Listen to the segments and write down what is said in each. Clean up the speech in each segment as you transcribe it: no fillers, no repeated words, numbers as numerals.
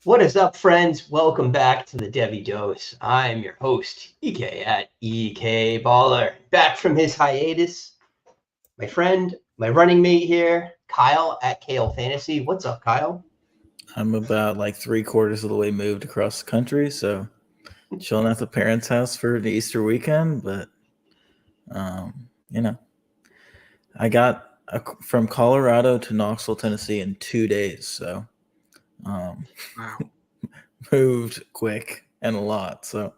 What is up, friends? Welcome back to the Devy Dose. I'm your host, EK at EK Baller. Back from his hiatus, my friend, my running mate here, Kyle at KL Fantasy. What's up, Kyle? I'm about like 3/4 of the way moved across the country, so chilling at the parents' house for the Easter weekend. But um, you know, I got from Colorado to Knoxville, Tennessee in 2 days, so um, Wow. moved quick and a lot. So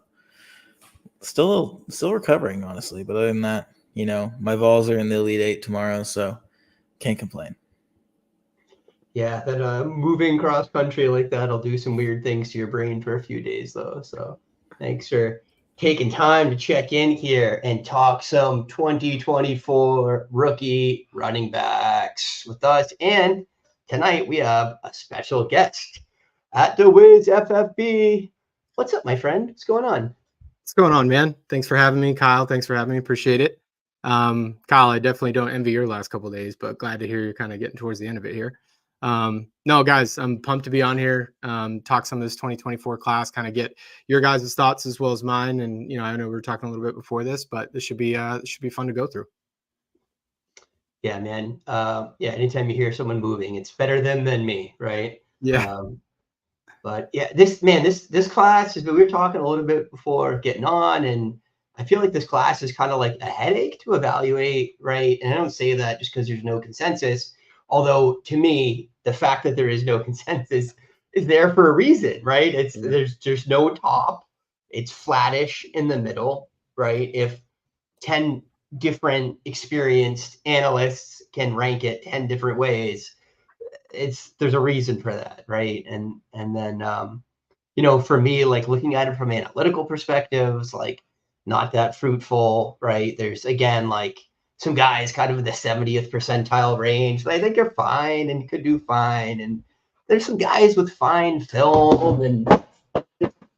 still recovering, honestly. But other than that, my Vols are in the Elite Eight tomorrow, so can't complain. Yeah, that moving cross country like that'll do some weird things to your brain for a few days, though. So thanks for taking time to check in here and talk some 2024 rookie running backs with us. And tonight we have a special guest at the Wiz FFB. What's up, my friend? What's going on? What's going on, man? Thanks for having me, Kyle. Thanks for having me. Appreciate it. Kyle, I definitely don't envy your last couple of days, but glad to hear you're kind of getting towards the end of it here. No, guys, I'm pumped to be on here, talk some of this 2024 class, kind of get your guys' thoughts as well as mine. And, I know we were talking a little bit before this, but this should be fun to go through. Yeah, man. Anytime you hear someone moving, it's better them than me, right? Yeah. But yeah, this class is, we were talking a little bit before getting on, and I feel like this class is kind of like a headache to evaluate, right? And I don't say that just because there's no consensus, although to me, the fact that there is no consensus is there for a reason, right? There's no top, it's flattish in the middle, right? If 10 different experienced analysts can rank it 10 different ways, there's a reason for that, right? And then for me, like looking at it from an analytical perspective, it's like not that fruitful, right? There's again like some guys kind of in the 70th percentile range that I think are fine and could do fine, and there's some guys with fine film and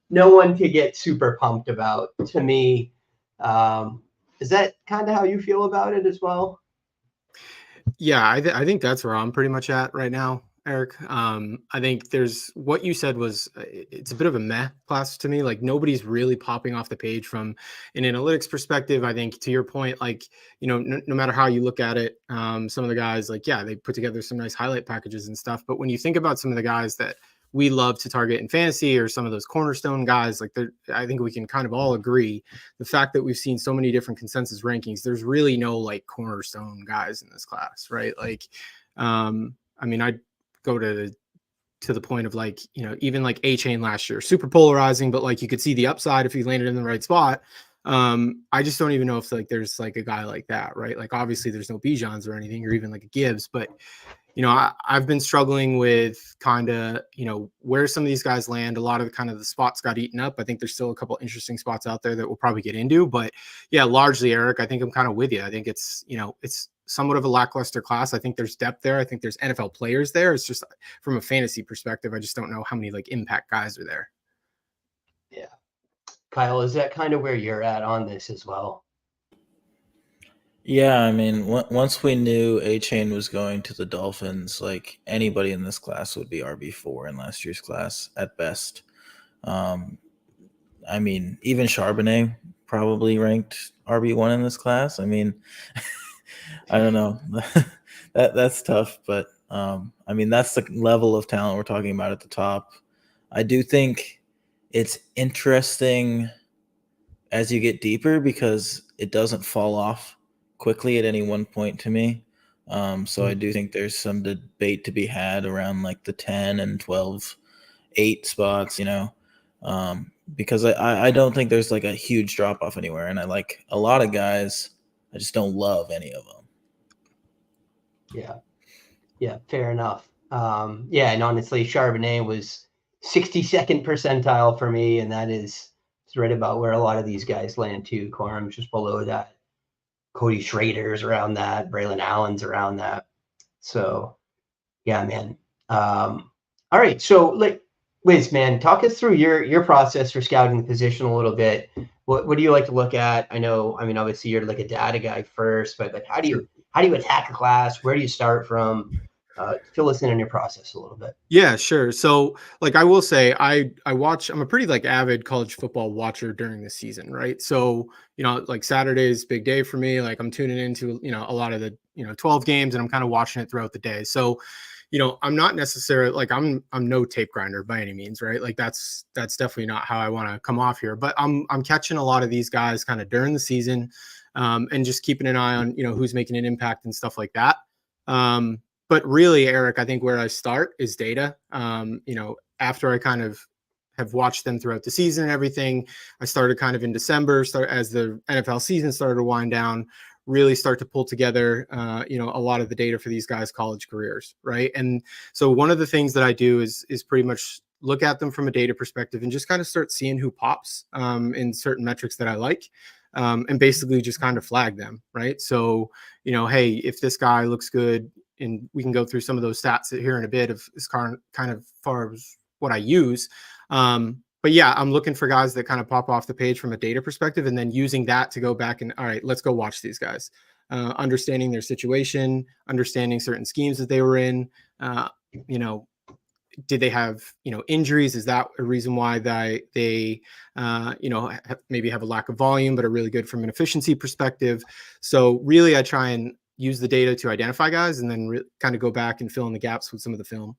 no one to get super pumped about. To me, is that kind of how you feel about it as well? Yeah, I think that's where I'm pretty much at right now, Eric. I think there's what you said was it's a bit of a meh class to me. Like nobody's really popping off the page from an analytics perspective. I think to your point, like no matter how you look at it, some of the guys like they put together some nice highlight packages and stuff. But when you think about some of the guys that we love to target in fantasy or some of those cornerstone guys, like I think we can kind of all agree the fact that we've seen so many different consensus rankings, there's really no like cornerstone guys in this class, right? Like, I mean, I'd go to the point of like, even like A-Chain last year, super polarizing, but like you could see the upside if he landed in the right spot. I just don't even know if like there's like a guy like that, right? Like obviously there's no Bijans or anything, or even like a Gibbs, but I've been struggling with kind of, where some of these guys land. A lot of the spots got eaten up. I think there's still a couple interesting spots out there that we'll probably get into, but yeah, largely Eric, I think I'm kind of with you. I think it's, it's somewhat of a lackluster class. I think there's depth there. I think there's NFL players there. It's just from a fantasy perspective, I just don't know how many like impact guys are there. Yeah. Kyle, is that kind of where you're at on this as well? Yeah, I mean, once we knew A-Chain was going to the Dolphins, like anybody in this class would be RB4 in last year's class at best. I mean, even Charbonnet probably ranked RB1 in this class. I mean, I don't know. That's tough, but I mean, that's the level of talent we're talking about at the top. I do think it's interesting as you get deeper because it doesn't fall off quickly at any one point to me. So I do think there's some debate to be had around like the 10 and 12, 8 spots, because I don't think there's like a huge drop off anywhere. And I like a lot of guys. I just don't love any of them. Yeah, fair enough. And honestly, Charbonnet was 62nd percentile for me, and that is right about where a lot of these guys land too. Corum's just below that. Cody Schrader's around that. Braelon Allen's around that. So, yeah, man. All right. So, like, Wiz, man, talk us through your process for scouting the position a little bit. What do you like to look at? I mean, obviously you're like a data guy first, but like, how do you attack a class? Where do you start from? fill us in on your process a little bit. Yeah, sure. So like I will say I'm a pretty like avid college football watcher during the season, right? So, like Saturday's big day for me. Like I'm tuning into, a lot of the, 12 games and I'm kind of watching it throughout the day. So, I'm not necessarily like I'm no tape grinder by any means, right? Like that's definitely not how I want to come off here. But I'm catching a lot of these guys kind of during the season, and just keeping an eye on, who's making an impact and stuff like that. But really, Eric, I think where I start is data. After I kind of have watched them throughout the season and everything, I started kind of in December, as the NFL season started to wind down, really start to pull together, a lot of the data for these guys' college careers, right? And so one of the things that I do is pretty much look at them from a data perspective and just kind of start seeing who pops in certain metrics that I like. And basically just kind of flag them, right? So, hey, if this guy looks good, and we can go through some of those stats here in a bit of as kind of far as what I use. But yeah, I'm looking for guys that kind of pop off the page from a data perspective, and then using that to go back and, all right, let's go watch these guys, understanding their situation, understanding certain schemes that they were in, did they have, injuries? Is that a reason why they maybe have a lack of volume, but are really good from an efficiency perspective? So really, I try and use the data to identify guys and then kind of go back and fill in the gaps with some of the film.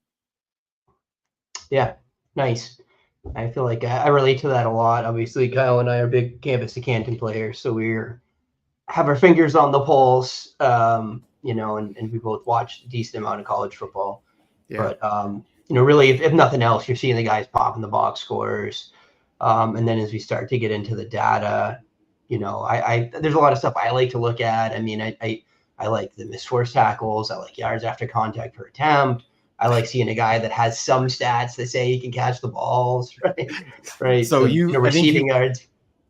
Yeah, nice. I feel like I relate to that a lot. Obviously, Kyle and I are big Campus to Canton players, so we have our fingers on the pulse, and we both watch a decent amount of college football. Yeah. But, really, if nothing else, you're seeing the guys pop in the box scores. And then as we start to get into the data, there's a lot of stuff I like to look at. I mean, I like the missed force tackles. I like yards after contact per attempt. I like seeing a guy that has some stats that say he can catch the balls, right? Right. So receiving yards.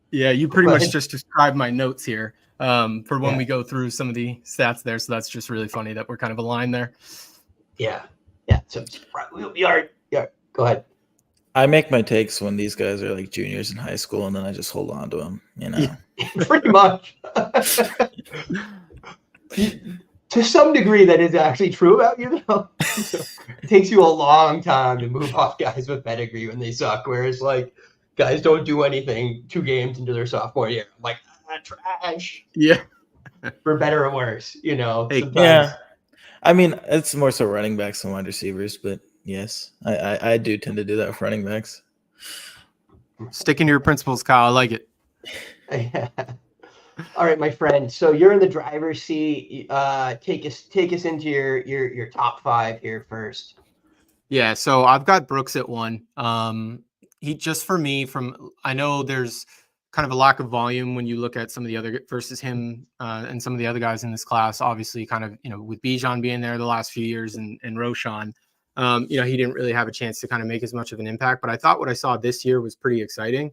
Yeah, you pretty much just described my notes here for when we go through some of the stats there. So that's just really funny that we're kind of aligned there. Yeah. Yeah. So yard. Go ahead. I make my takes when these guys are like juniors in high school, and then I just hold on to them. Yeah, pretty much. To some degree, that is actually true about you, though. So it takes you a long time to move off guys with pedigree when they suck, whereas like guys don't do anything 2 games into their sophomore year. I'm like, trash. Yeah. For better or worse, Hey, yeah. I mean, it's more so running backs than wide receivers, but yes, I do tend to do that with running backs. Sticking to your principles, Kyle. I like it. All right, my friend. So you're in the driver's seat. Take us into your top 5 here first. Yeah, so I've got Brooks at 1. He just for me I know there's kind of a lack of volume when you look at some of the other versus him and some of the other guys in this class. Obviously, kind of with Bijan being there the last few years and Roshan, he didn't really have a chance to kind of make as much of an impact. But I thought what I saw this year was pretty exciting.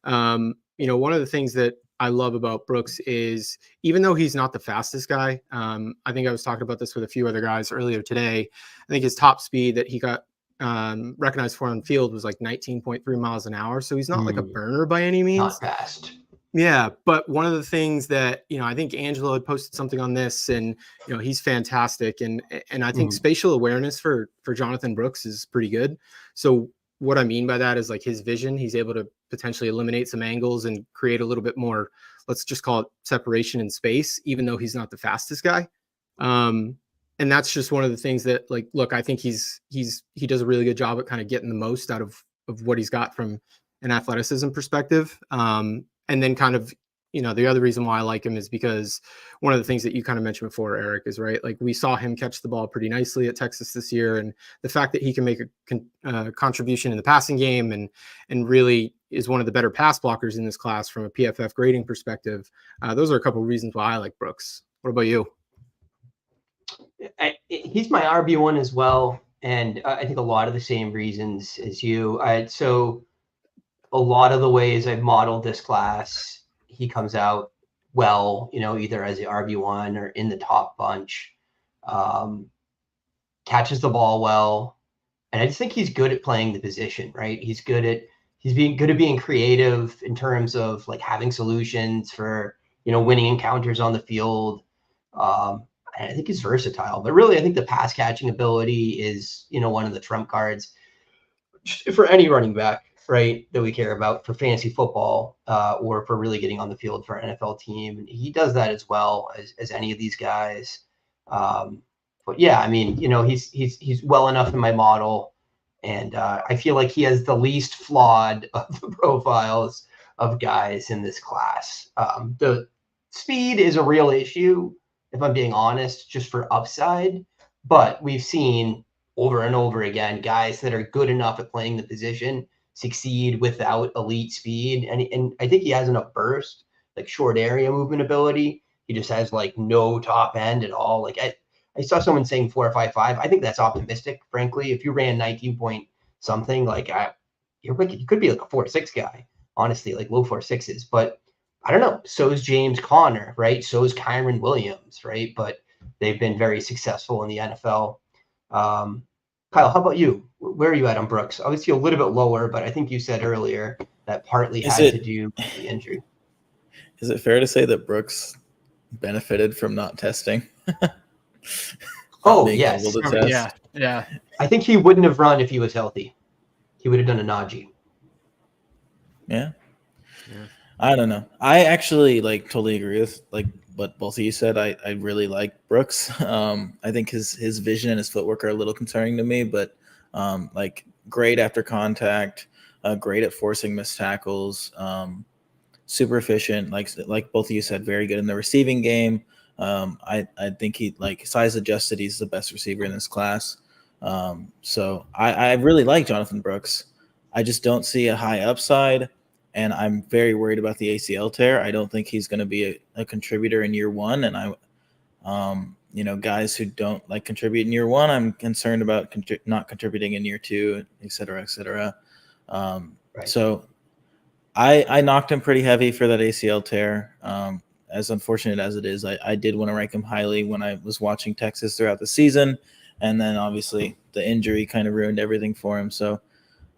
One of the things that I love about Brooks is even though he's not the fastest guy, I think I was talking about this with a few other guys earlier today. I think his top speed that he got recognized for on field was like 19.3 miles an hour. So he's not like a burner by any means. Not fast. Yeah. But one of the things that, I think Angelo had posted something on this and, he's fantastic. And I think spatial awareness for Jonathon Brooks is pretty good. So what I mean by that is like his vision, he's able to potentially eliminate some angles and create a little bit more, let's just call it separation in space, even though he's not the fastest guy. And that's just one of the things that like, look, I think he does a really good job at kind of getting the most out of what he's got from an athleticism perspective. And then kind of, the other reason why I like him is because one of the things that you kind of mentioned before, Eric, is right. Like we saw him catch the ball pretty nicely at Texas this year. And the fact that he can make a contribution in the passing game and really is one of the better pass blockers in this class from a PFF grading perspective. Those are a couple of reasons why I like Brooks. What about you? He's my RB1 as well. And I think a lot of the same reasons as you. So a lot of the ways I've modeled this class, he comes out well, either as the RB1 or in the top bunch, catches the ball well. And I just think he's good at playing the position, right? He's being good at being creative in terms of like having solutions for, winning encounters on the field. I think he's versatile, but really I think the pass catching ability is, one of the trump cards for any running back, right, that we care about for fantasy football, or for really getting on the field for an NFL team. And he does that as well as any of these guys. But yeah, I mean, he's well enough in my model, and I feel like he has the least flawed of the profiles of guys in this class. The speed is a real issue, if I'm being honest, just for upside. But we've seen over and over again guys that are good enough at playing the position succeed without elite speed. And I think he has enough burst, like short area movement ability. He just has like no top end at all. Like I saw someone saying 4.55. I think that's optimistic, frankly. If you ran 19 point something, like you could be like a 4.6 guy, honestly, like low 4.6s. But I don't know. So is James Conner, right? So is Kyron Williams, right? But they've been very successful in the NFL. Kyle, how about you? Where are you at on Brooks? Obviously a little bit lower, but I think you said earlier that partly to do with the injury. Is it fair to say that Brooks benefited from not testing? Yes. Yeah. I think he wouldn't have run if he was healthy. He would have done a Najee. Yeah. I don't know. I actually totally agree with what both of you said. I really like Brooks. I think his vision and his footwork are a little concerning to me, but great after contact, great at forcing missed tackles, super efficient. Like both of you said, very good in the receiving game. I think he size adjusted. He's the best receiver in this class. So I really like Jonathon Brooks. I just don't see a high upside. And I'm very worried about the ACL tear. I don't think he's going to be a contributor in year one. And guys who don't contribute in year one, I'm concerned about not contributing in year two, et cetera, et cetera. Right. So I knocked him pretty heavy for that ACL tear. As unfortunate as it is, I did want to rank him highly when I was watching Texas throughout the season. And then obviously the injury kind of ruined everything for him. So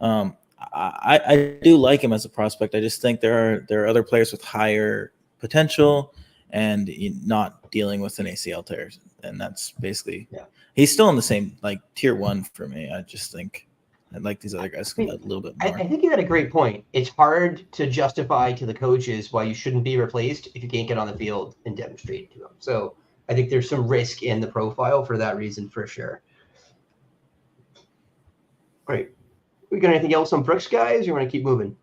I do like him as a prospect. I just think there are other players with higher potential and not dealing with an ACL tear, and that's basically he's still in the same tier one for me. I just think I'd like these other guys a little bit more. I think you had a great point. It's hard to justify to the coaches why you shouldn't be replaced if you can't get on the field and demonstrate it to them. So I think there's some risk in the profile for that reason for sure. Great. We got anything else on Brooks, guys? Or you want to keep moving?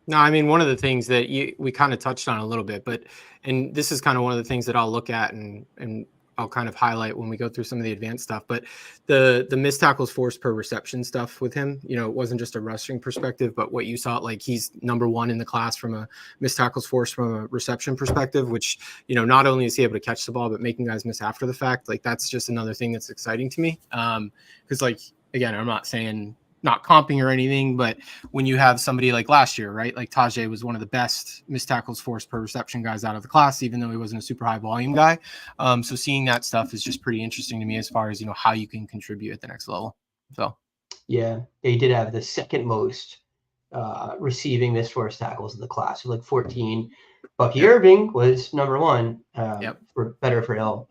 No, I mean, one of the things that we kind of touched on a little bit, and this is kind of one of the things that I'll look at and I'll kind of highlight when we go through some of the advanced stuff. But the missed tackles forced per reception stuff with him, it wasn't just a rushing perspective, but what you saw, he's number one in the class from a missed tackles forced from a reception perspective, which, not only is he able to catch the ball, but making guys miss after the fact. That's just another thing that's exciting to me. Because again, I'm not saying not comping or anything, but when you have somebody like last year, right? Tajay was one of the best missed tackles forced per reception guys out of the class, even though he wasn't a super high volume guy. So seeing that stuff is just pretty interesting to me as far as, how you can contribute at the next level. So. Yeah, he did have the second most receiving missed forced tackles in the class, so 14. Bucky Irving was number one for better for ill.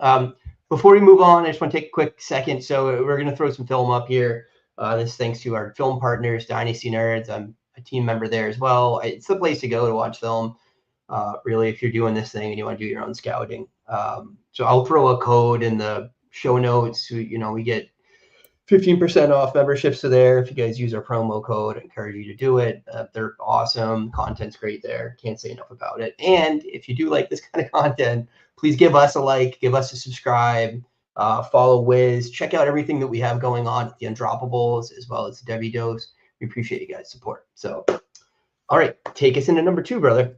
Before we move on, I just want to take a quick second. So we're going to throw some film up here. This thanks to our film partners, Dynasty Nerds. I'm a team member there as well. It's the place to go to watch film, really, if you're doing this thing and you want to do your own scouting. So I'll throw a code in the show notes. We get 15% off memberships to there. If you guys use our promo code, I encourage you to do it. They're awesome. Content's great there. Can't say enough about it. And if you do like this kind of content, please give us a like, give us a subscribe. Follow Wiz, check out everything that we have going on at the Undroppables as well as Devy Dose. We appreciate you guys' support. So, all right, take us into number 2, brother.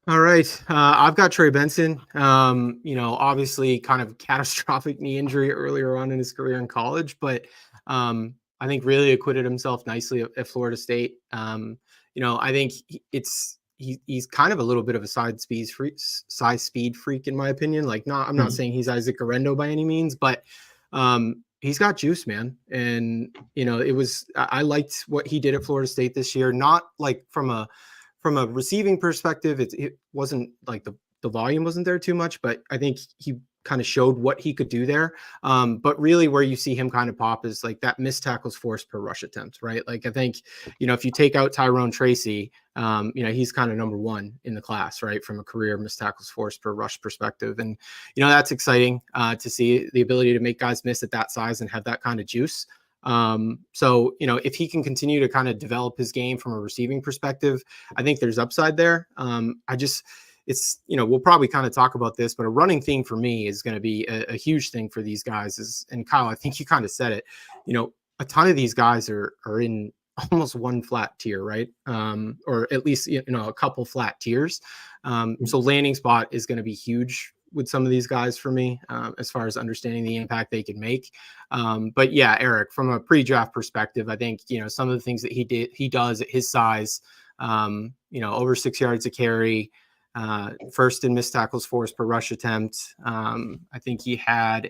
All right. I've got Trey Benson. Obviously kind of catastrophic knee injury earlier on in his career in college, but I think really acquitted himself nicely at Florida State. I think he's kind of a little bit of a size speed freak in my opinion. I'm not saying he's Isaac Garendo by any means, but he's got juice, man. And I liked what he did at Florida State this year. Not from a receiving perspective, it wasn't the volume wasn't there too much, but I think he kind of showed what he could do there. But really where you see him kind of pop is like that missed tackles forced per rush attempt, right? Like I think, if you take out Tyrone Tracy, he's kind of number one in the class, right? From a career missed tackles forced per rush perspective. And, that's exciting to see the ability to make guys miss at that size and have that kind of juice. So, if he can continue to kind of develop his game from a receiving perspective, I think there's upside there. We'll probably kind of talk about this, but a running theme for me is going to be a huge thing for these guys and Kyle, I think you kind of said it, a ton of these guys are in almost one flat tier, right? Or at least, a couple flat tiers. So landing spot is going to be huge with some of these guys for me, as far as understanding the impact they can make. But yeah, Eric, from a pre-draft perspective, I think, some of the things that he does at his size, over 6 yards a carry, first in missed tackles forced per rush attempt. I think he had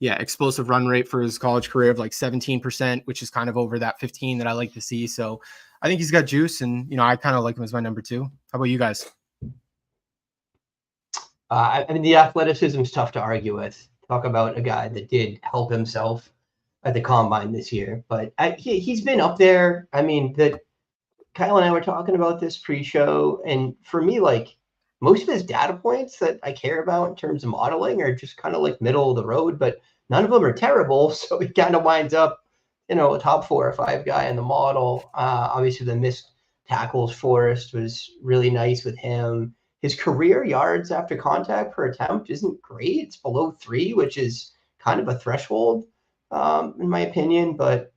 explosive run rate for his college career of like 17%, which is kind of over that 15 that I like to see. So I think he's got juice, and, I kind of like him as my number 2. How about you guys? I mean, the athleticism is tough to argue with. Talk about a guy that did help himself at the combine this year, but he's been up there. I mean, that Kyle and I were talking about this pre-show, and for me, like most of his data points that I care about in terms of modeling are just kind of like middle of the road, but none of them are terrible. So he kind of winds up, a top 4 or 5 guy in the model. Obviously, the missed tackles forced was really nice with him. His career yards after contact per attempt isn't great. It's below 3, which is kind of a threshold, in my opinion. But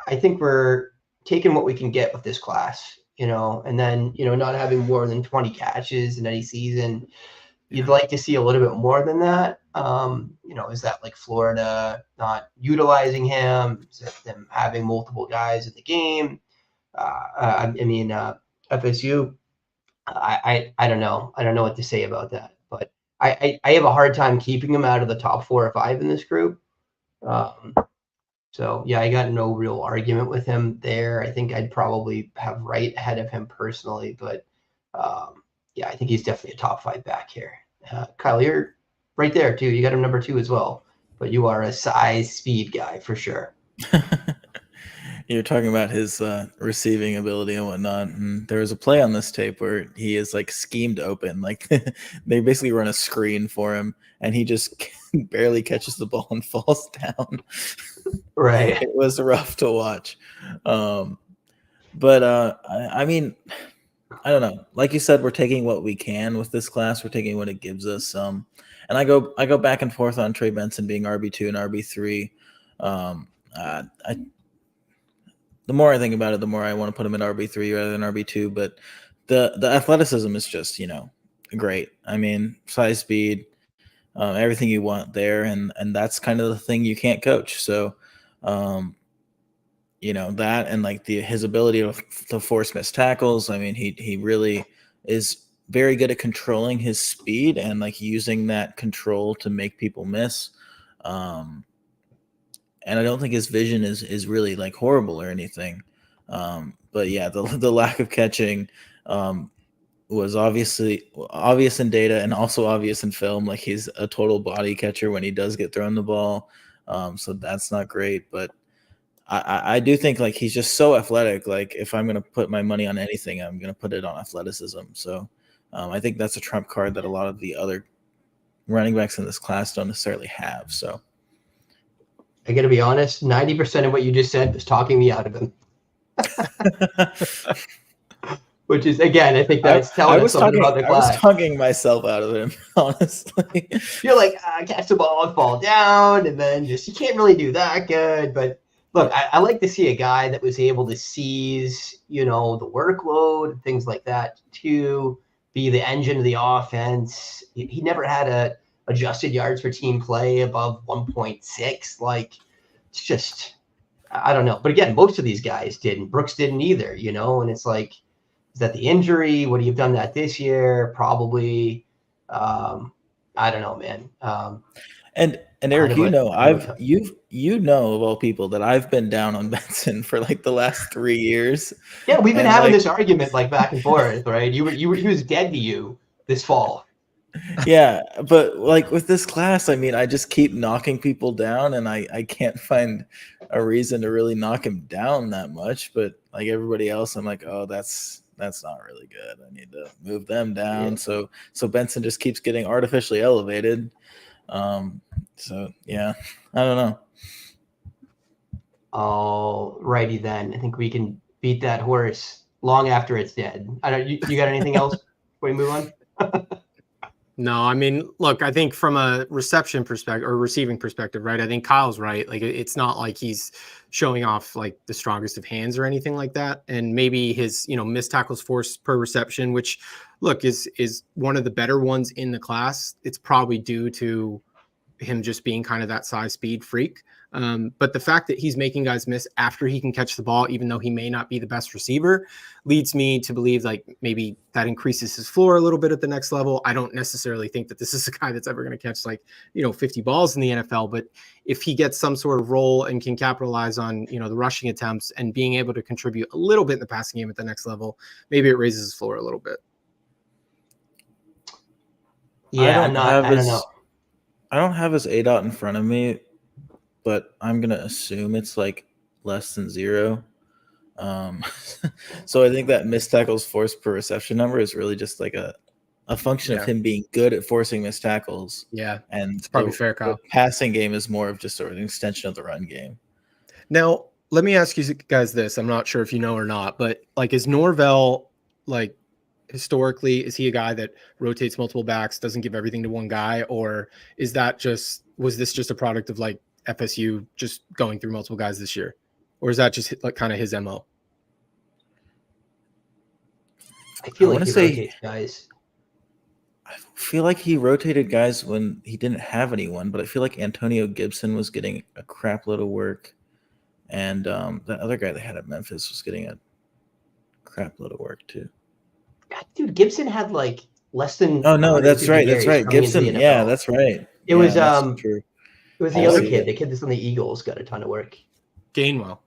I think we're taking what we can get with this class, and then, not having more than 20 catches in any season. You'd like to see a little bit more than that. Is that like Florida not utilizing him? Is it them having multiple guys in the game? FSU. I don't know. I don't know what to say about that, but I have a hard time keeping him out of the top 4 or 5 in this group. So yeah, I got no real argument with him there. I think I'd probably have Wright ahead of him personally, but I think he's definitely a top 5 back here. Kyle, you're right there too. You got him number 2 as well, but you are a size speed guy for sure. You're talking about his receiving ability and whatnot. And there was a play on this tape where he is like schemed open. Like they basically run a screen for him and he just barely catches the ball and falls down. Right. It was rough to watch. I mean, I don't know. Like you said, we're taking what we can with this class. We're taking what it gives us. And I go back and forth on Trey Benson being RB2 and RB3. The more I think about it, the more I want to put him at RB3 rather than RB2. But the athleticism is just, great. I mean, size, speed, everything you want there. And that's kind of the thing you can't coach. So, that and like his ability to force missed tackles. I mean, he really is very good at controlling his speed and like using that control to make people miss. And I don't think his vision is really like horrible or anything. But yeah, the lack of catching was obviously obvious in data and also obvious in film. Like he's a total body catcher when he does get thrown the ball. So that's not great. But I do think like he's just so athletic. Like if I'm going to put my money on anything, I'm going to put it on athleticism. So I think that's a trump card that a lot of the other running backs in this class don't necessarily have. So. I got to be honest, 90% of what you just said was talking me out of him. Which is, again, I think that's telling us something about the class. I was talking myself out of him, honestly. You're like, catch the ball and fall down, and then you can't really do that good. But look, I like to see a guy that was able to seize, the workload and things like that to be the engine of the offense. He never had a adjusted yards per team play above 1.6. Like, it's just, I don't know. But again, most of these guys didn't. Brooks didn't either, and it's like, is that the injury? Would he have done that this year? Probably. I don't know, man. And Eric, of all people that I've been down on Benson for like the last 3 years. Yeah, we've been having this argument like back and forth, right? He was dead to you this fall. Yeah, but like with this class, I mean, I just keep knocking people down, and I can't find a reason to really knock him down that much. But like everybody else, I'm like, oh, that's not really good. I need to move them down. Yeah. So Benson just keeps getting artificially elevated. So yeah, I don't know. All righty then. I think we can beat that horse long after it's dead. I don't. You got anything else before we move on? No, I mean, look, I think from a reception perspective or receiving perspective, right? I think Kyle's right. Like, it's not like he's showing off like the strongest of hands or anything like that. And maybe his, missed tackles force per reception, which, look, is one of the better ones in the class. It's probably due to him just being kind of that size speed freak. But the fact that he's making guys miss after he can catch the ball, even though he may not be the best receiver, leads me to believe like maybe that increases his floor a little bit at the next level. I don't necessarily think that this is a guy that's ever going to catch 50 balls in the NFL, but if he gets some sort of role and can capitalize on, the rushing attempts and being able to contribute a little bit in the passing game at the next level, maybe it raises his floor a little bit. Yeah, I don't know. I don't have his ADOT in front of me, but I'm gonna assume it's like less than 0. So I think that missed tackles forced per reception number is really just like a function of him being good at forcing missed tackles. Yeah, and it's probably fair, Kyle. The passing game is more of just sort of an extension of the run game. Now, let me ask you guys this. I'm not sure if you know or not, but like, is Norvell like historically, is he a guy that rotates multiple backs, doesn't give everything to one guy, or was this just a product of like FSU just going through multiple guys this year, or is that just like kind of his MO? I feel like he rotates guys. I feel like he rotated guys when he didn't have anyone, but I feel like Antonio Gibson was getting a crap load of work, and that other guy they had at Memphis was getting a crap load of work too. Dude, Gibson had like less than. Oh no, that's right. That's right. Gibson. Yeah, that's right. It was true. It was the other kid. The kid that's on the Eagles got a ton of work. Gainwell.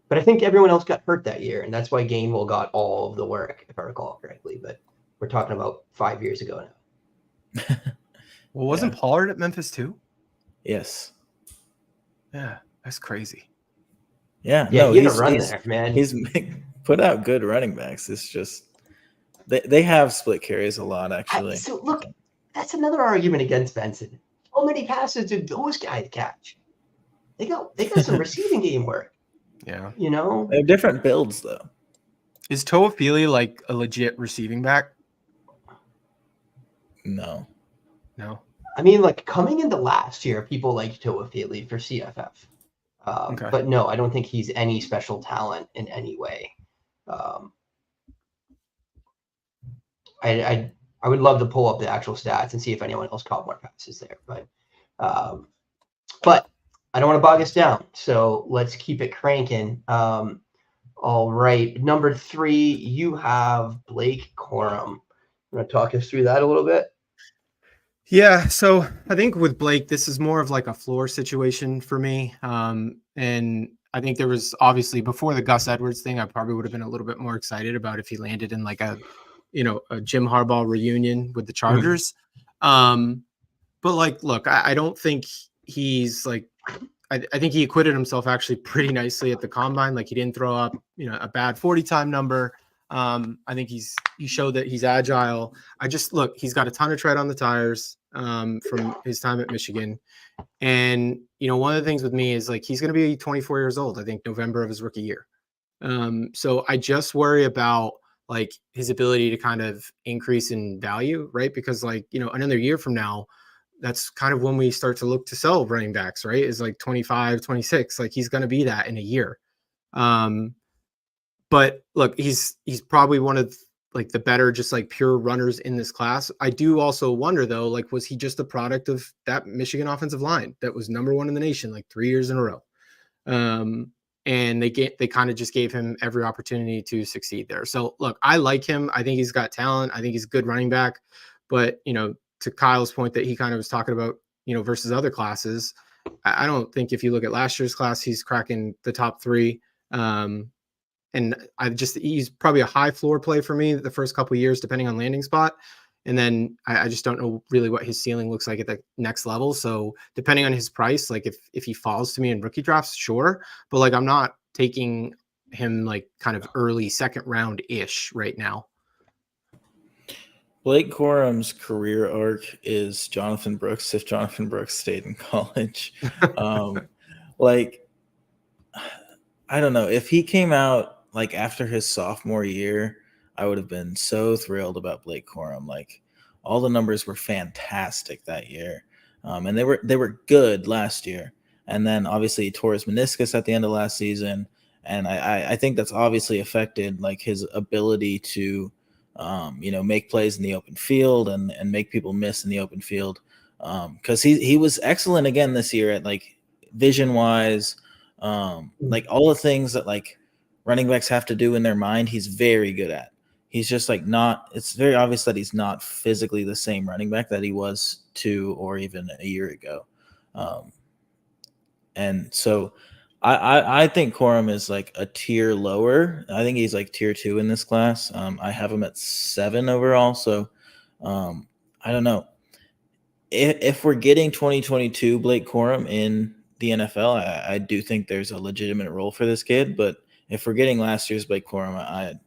But I think everyone else got hurt that year, and that's why Gainwell got all of the work, if I recall correctly. But we're talking about 5 years ago now. Well, wasn't Pollard at Memphis too? Yes. Yeah, that's crazy. Yeah, no, he's run there, man. He's put out good running backs. It's just they have split carries a lot, actually. So look, that's another argument against Benson. How many passes did those guys catch? They got some receiving game work. Yeah, they have different builds though. Is Toafili like a legit receiving back? No. I mean, like coming into last year, people liked Toafili for CFF. But no, I don't think he's any special talent in any way. I would love to pull up the actual stats and see if anyone else caught more passes there, but I don't want to bog us down, so let's keep it cranking. All right, number 3, you have Blake Corum. You want to talk us through that a little bit? Yeah, so I think with Blake, this is more of like a floor situation for me. And I think there was obviously before the Gus Edwards thing, I probably would have been a little bit more excited about if he landed in like a Jim Harbaugh reunion with the Chargers. But like, look, I don't think he's like, I think he acquitted himself actually pretty nicely at the combine. Like he didn't throw up, a bad 40 time number. I think he showed that he's agile. He's got a ton of tread on the tires from his time at Michigan. And, one of the things with me is like, he's going to be 24 years old, I think November of his rookie year. So I just worry about like his ability to kind of increase in value, right? Because like, another year from now, that's kind of when we start to look to sell running backs, right? Is like 25, 26, like he's going to be that in a year. But look, he's probably one of like the better, just like pure runners in this class. I do also wonder though, like, was he just a product of that Michigan offensive line that was number 1 in the nation, like 3 years in a row? And they kind of just gave him every opportunity to succeed there. So look, I like him. I think he's got talent. I think he's a good running back, but to Kyle's point that he kind of was talking about, versus other classes, I don't think if you look at last year's class, he's cracking the top 3. And he's probably a high floor play for me the first couple of years, depending on landing spot. And then I just don't know really what his ceiling looks like at the next level. So depending on his price, like if he falls to me in rookie drafts, sure. But like I'm not taking him like kind of early second round ish right now. Blake Corum's career arc is Jonathan Brooks if Jonathan Brooks stayed in college. Like, I don't know. If he came out like after his sophomore year, I would have been so thrilled about Blake Corum. Like, all the numbers were fantastic that year, and they were good last year. And then obviously he tore his meniscus at the end of last season, and I think that's obviously affected like his ability to make plays in the open field and make people miss in the open field. Because he was excellent again this year at like vision wise, like all the things that like running backs have to do in their mind, he's very good at. He's just like not, it's very obvious that he's not physically the same running back that he was 2 or even a year ago. And so I think Corum is like a tier lower. I think he's like tier 2 in this class. I have him at 7 overall. So I don't know. If we're getting 2022 Blake Corum in the NFL, I do think there's a legitimate role for this kid. But if we're getting last year's Blake Corum,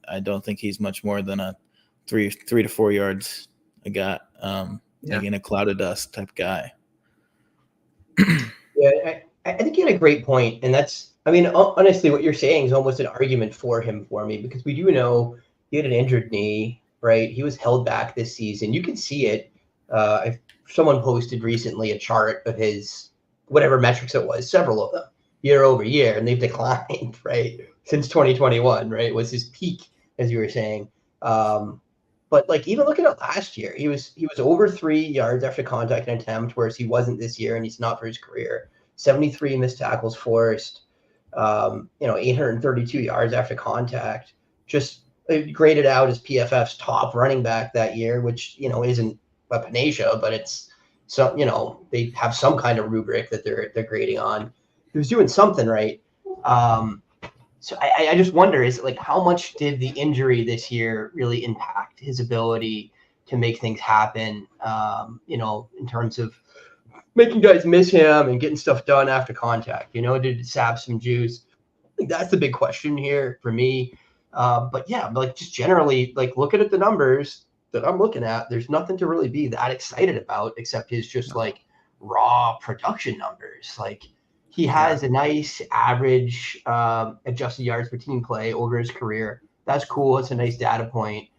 I don't think he's much more than a 3 to 4 yards a guy, like in a cloud of dust type guy. Yeah, I think you had a great point, and that's, I mean, honestly, what you're saying is almost an argument for him for me, because we do know he had an injured knee, right? He was held back this season. You can see it. Someone posted recently a chart of his, whatever metrics it was, several of them, year over year, and they've declined, right? Since 2021, right? Was his peak, as you were saying. But like even looking at last year, he was over 3 yards after contact and attempt, whereas he wasn't this year, and he's not for his career. 73 missed tackles forced, 832 yards after contact. Just graded out as PFF's top running back that year, which isn't a panacea, but it's some they have some kind of rubric that they're grading on. He was doing something right. So I just wonder, is it like how much did the injury this year really impact his ability to make things happen? In terms of making guys miss him and getting stuff done after contact. Did it sap some juice? I think that's the big question here for me. But yeah, like just generally, like looking at the numbers that I'm looking at, there's nothing to really be that excited about except his just like raw production numbers. Like he has a nice average adjusted yards per team play over his career. That's cool. It's a nice data point.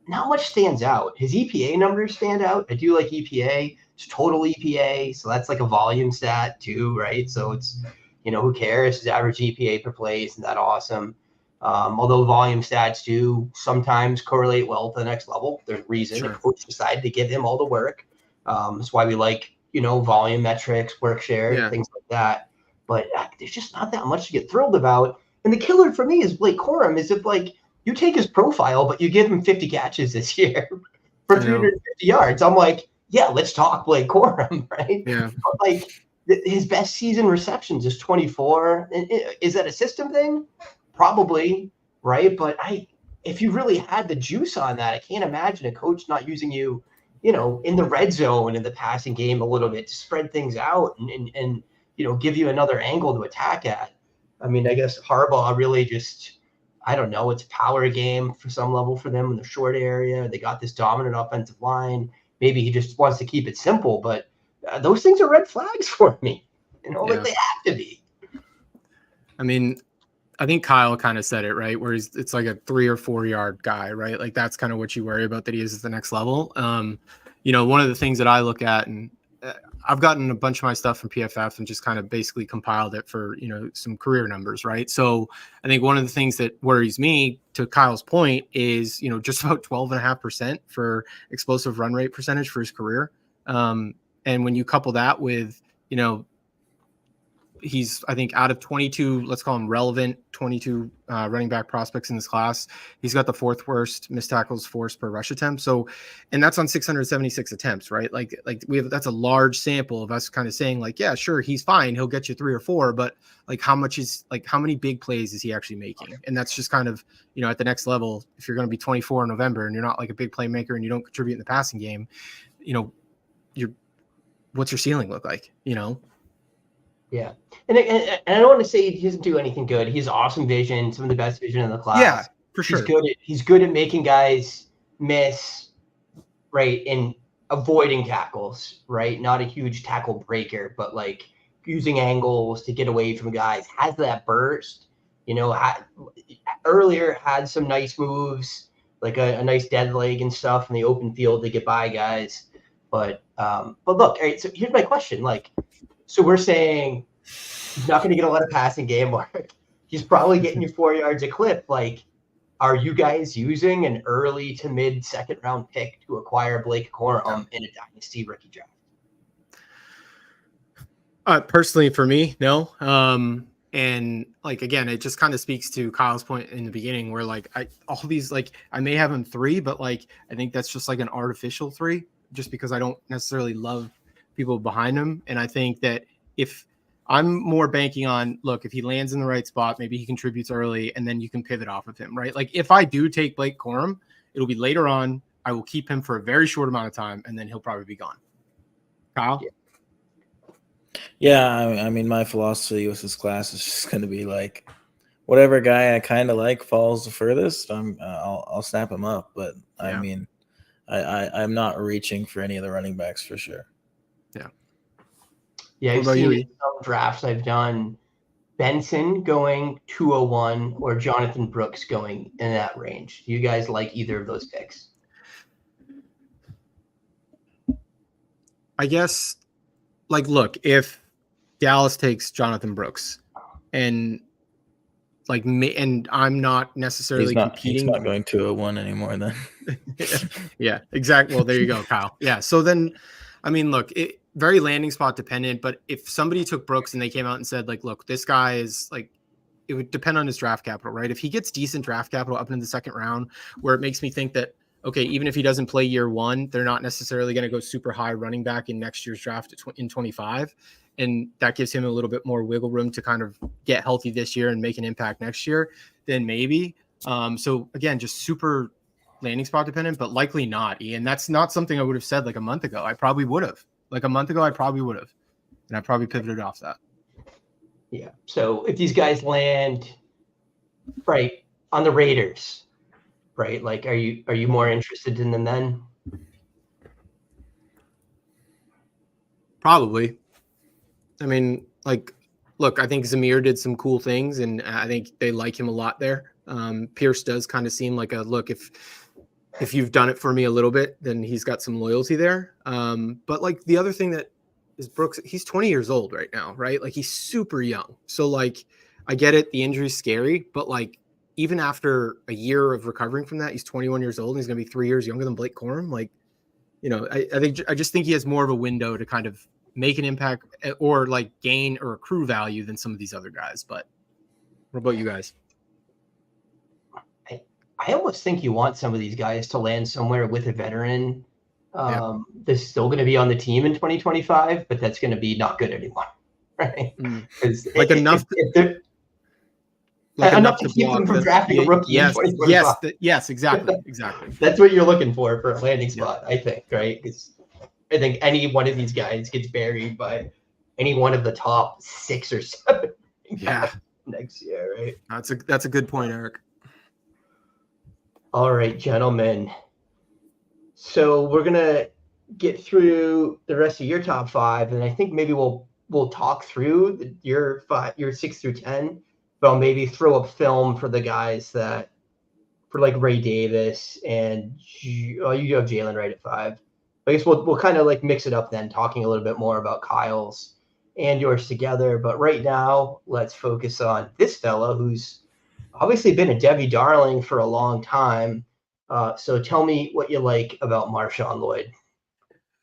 Not much stands out. His EPA numbers stand out. I do like EPA. It's total EPA. So that's like a volume stat too, right? So it's, who cares? His average EPA per play isn't that awesome. Although volume stats do sometimes correlate well to the next level. There's a reason the coach decided to give him all the work. That's why we like, volume metrics, work share, things like that. But there's just not that much to get thrilled about. And the killer for me is Blake Corum is if like you take his profile, but you give him 50 catches this year for 350 yards. I'm like, yeah, let's talk Blake Corum, right? Yeah. But like his best season receptions is 24. Is that a system thing? Probably, right? But if you really had the juice on that, I can't imagine a coach not using you, in the red zone in the passing game a little bit to spread things out and give you another angle to attack at. I mean, I guess Harbaugh really just, I don't know, it's a power game for some level for them in the short area. They got this dominant offensive line. Maybe he just wants to keep it simple, but those things are red flags for me. Like they have to be. I mean, I think Kyle kind of said it, right? Where it's like a 3 or 4 yard guy, right? Like that's kind of what you worry about that he is at the next level. One of the things that I look at, and I've gotten a bunch of my stuff from PFF and just kind of basically compiled it for, some career numbers, right? So I think one of the things that worries me, to Kyle's point, is, just about 12.5% for explosive run rate percentage for his career. And when you couple that with, he's, I think, out of 22, let's call him relevant, 22 running back prospects in this class, he's got the 4th worst missed tackles forced per rush attempt. So, and that's on 676 attempts, right? Like that's a large sample of us kind of saying like, yeah, sure, he's fine, he'll get you 3 or 4, but like how many big plays is he actually making? And that's just kind of, at the next level, if you're going to be 24 in November and you're not like a big playmaker and you don't contribute in the passing game, what's your ceiling look like? Yeah. And I don't want to say he doesn't do anything good. He has awesome vision, some of the best vision in the class. Yeah, for sure. He's good at making guys miss, right, and avoiding tackles, right? Not a huge tackle breaker, but like using angles to get away from guys. Has that burst, earlier had some nice moves, like a nice dead leg and stuff in the open field to get by guys. But look, all right, so here's my question. Like, so we're saying he's not going to get a lot of passing game work. He's probably getting you 4 yards a clip. Like, are you guys using an early to mid second round pick to acquire Blake Corum in a dynasty rookie draft? Personally, for me, no. And like, again, it just kind of speaks to Kyle's point in the beginning where like all these, like I may have him 3, but like, I think that's just like an artificial 3 just because I don't necessarily love people behind him. And I think that if I'm more banking on, look, if he lands in the right spot, maybe he contributes early and then you can pivot off of him, right? Like if I do take Blake Corum, it'll be later on. I will keep him for a very short amount of time and then he'll probably be gone. Kyle? Yeah, I mean, my philosophy with this class is just going to be like, whatever guy I kind of like falls the furthest, I'll snap him up. But yeah. I mean, I'm not reaching for any of the running backs for sure. Yeah, I've seen some drafts I've done, Benson going 201 or Jonathon Brooks going in that range. Do you guys like either of those picks? I guess, like, look, if Dallas takes Jonathon Brooks and like me, and I'm not necessarily competing. He's not going 201 anymore then. Yeah, exactly. Well, there you go, Kyle. Yeah. So then, I mean, look, very landing spot dependent, but if somebody took Brooks and they came out and said like, look, this guy is like, it would depend on his draft capital, right? If he gets decent draft capital up into the second round where it makes me think that, okay, even if he doesn't play year 1, they're not necessarily going to go super high running back in next year's draft in 25. And that gives him a little bit more wiggle room to kind of get healthy this year and make an impact next year, then maybe. So again, just super landing spot dependent, but likely not, Ian. That's not something I would have said like a month ago. I probably would have. Like a month ago, I probably would have. And I probably pivoted off that. Yeah. So if these guys land right on the Raiders, right? Like, are you more interested in them then? Probably. I mean, like, look, I think Zamir did some cool things, and I think they like him a lot there. Pierce does kind of seem like a look. If you've done it for me a little bit, then he's got some loyalty there. But like the other thing that is Brooks, he's 20 years old right now, right? Like he's super young. So like, I get it. The injury's scary, but like even after a year of recovering from that, he's 21 years old and he's going to be 3 years younger than Blake Corum. Like, I just think he has more of a window to kind of make an impact or like gain or accrue value than some of these other guys. But what about you guys? I almost think you want some of these guys to land somewhere with a veteran that's still going to be on the team in 2025, but that's going to be not good anymore, right? Like enough to keep them from drafting a rookie in 2025. Yes, exactly. That's what you're looking for a landing spot, I think, right? Because I think any one of these guys gets buried by any one of the top 6 or 7 next year, right? That's a good point, Eric. All right, gentlemen. So we're gonna get through the rest of your top 5, and I think maybe we'll talk through your 6 through 10. But I'll maybe throw up film for the guys for like Ray Davis and you have Jaylen right at 5. I guess we'll kind of like mix it up then, talking a little bit more about Kyle's and yours together. But right now, let's focus on this fella who's obviously been a Devy darling for a long time. So tell me what you like about Marshawn Lloyd.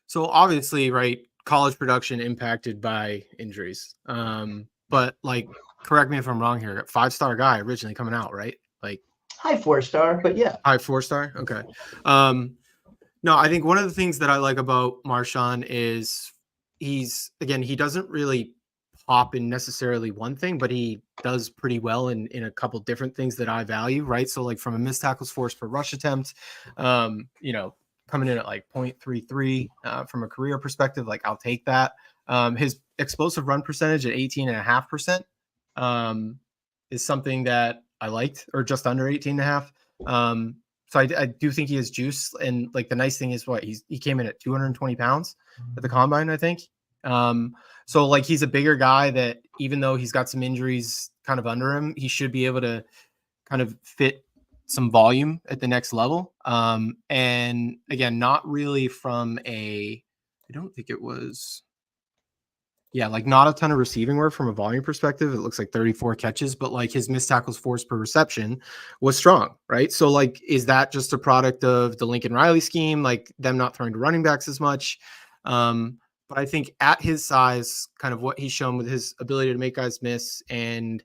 So obviously, right, college production impacted by injuries. But but like, correct me if I'm wrong here. 5-star guy originally coming out, right? Like high 4-star, but yeah. high 4-star. Okay. No, I think one of the things that I like about Marshawn is he doesn't really pop in necessarily one thing, but he does pretty well in a couple different things that I value, right? So like from a missed tackles forced per rush attempt, coming in at like 0.33 from a career perspective, like I'll take that. His explosive run percentage at 18.5% is something that I liked, or just under 18.5. So I do think he has juice, and like the nice thing is he came in at 220 pounds at the combine, I think. So like he's a bigger guy that even though he's got some injuries kind of under him, he should be able to kind of fit some volume at the next level. And again, not really from I don't think it was. Yeah, like not a ton of receiving work from a volume perspective. It looks like 34 catches, but like his missed tackles forced per reception was strong, right? So like, is that just a product of the Lincoln Riley scheme, like them not throwing to running backs as much? But I think at his size, kind of what he's shown with his ability to make guys miss and,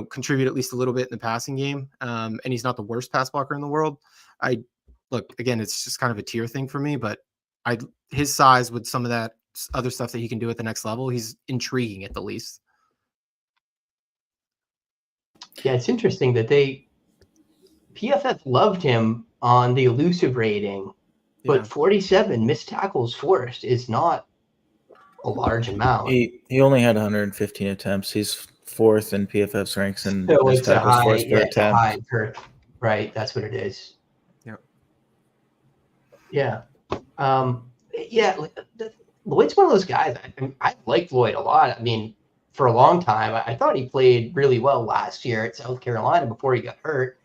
contribute at least a little bit in the passing game. And he's not the worst pass blocker in the world. Look, again, it's just kind of a tier thing for me, but his size with some of that other stuff that he can do at the next level, he's intriguing at the least. Yeah, it's interesting that PFF loved him on the elusive rating, but 47 missed tackles forced is not a large amount. He only had 115 attempts. He's fourth in PFF's ranks and so missed tackles forced per attempt. Right, that's what it is. Yeah. Lloyd's one of those guys. I liked Lloyd a lot. I mean, for a long time, I thought he played really well last year at South Carolina before he got hurt.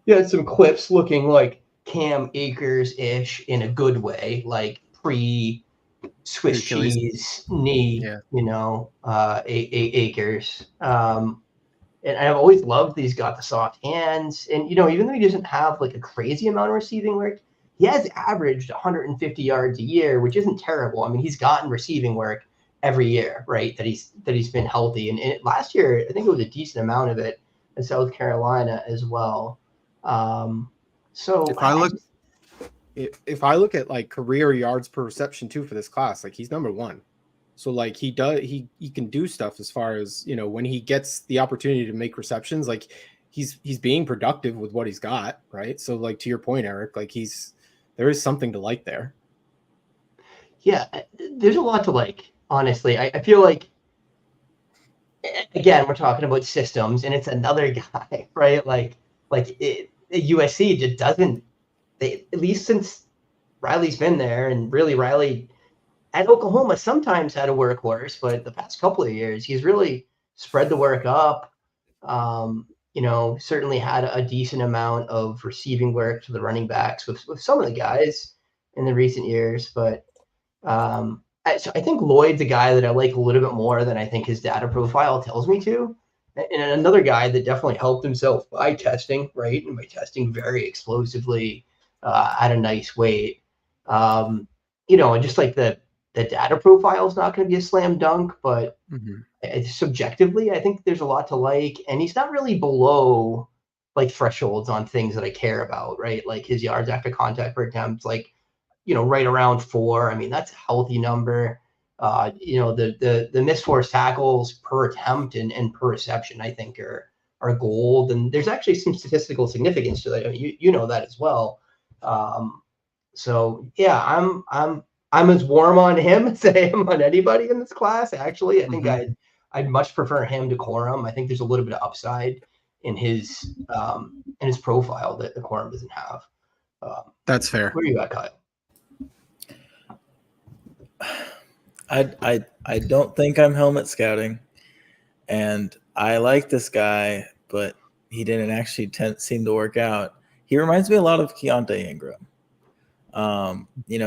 He had some clips looking like Cam Akers-ish in a good way, like pre-Swiss cheese knee, Akers. And I've always loved that he's got the soft hands. And, even though he doesn't have like a crazy amount of receiving work, he has averaged 150 yards a year, which isn't terrible. I mean, he's gotten receiving work every year, right? That he's been healthy. And last year, I think it was a decent amount of it in South Carolina as well. So if I look at like career yards per reception too for this class, like he's number one. So like he can do stuff as far as, when he gets the opportunity to make receptions, like he's being productive with what he's got, right? So like to your point, Eric, like there is something to like there. Yeah, there's a lot to like, honestly. I feel like, again, we're talking about systems, and it's another guy, right? USC just doesn't, at least since Riley's been there, and really Riley at Oklahoma sometimes had a workhorse, but the past couple of years, he's really spread the work up. Certainly had a decent amount of receiving work to the running backs with some of the guys in the recent years. But so I think Lloyd's a guy that I like a little bit more than I think his data profile tells me to. And another guy that definitely helped himself by testing, right? And by testing very explosively at a nice weight. And just like the data profile is not going to be a slam dunk, but subjectively, I think there's a lot to like, and he's not really below like thresholds on things that I care about, right? Like his yards after contact per attempt, like, right around 4. I mean, that's a healthy number. The missed forced tackles per attempt and per reception, I think are gold. And there's actually some statistical significance to that. I mean, you know that as well. So yeah, I'm as warm on him as I am on anybody in this class. Actually, I think I'd much prefer him to Corum. I think there's a little bit of upside in his profile that the Corum doesn't have. That's fair. Where you at, Kyle? I don't think I'm helmet scouting, and I like this guy, but he didn't actually seem to work out. He reminds me a lot of Keontae Ingram.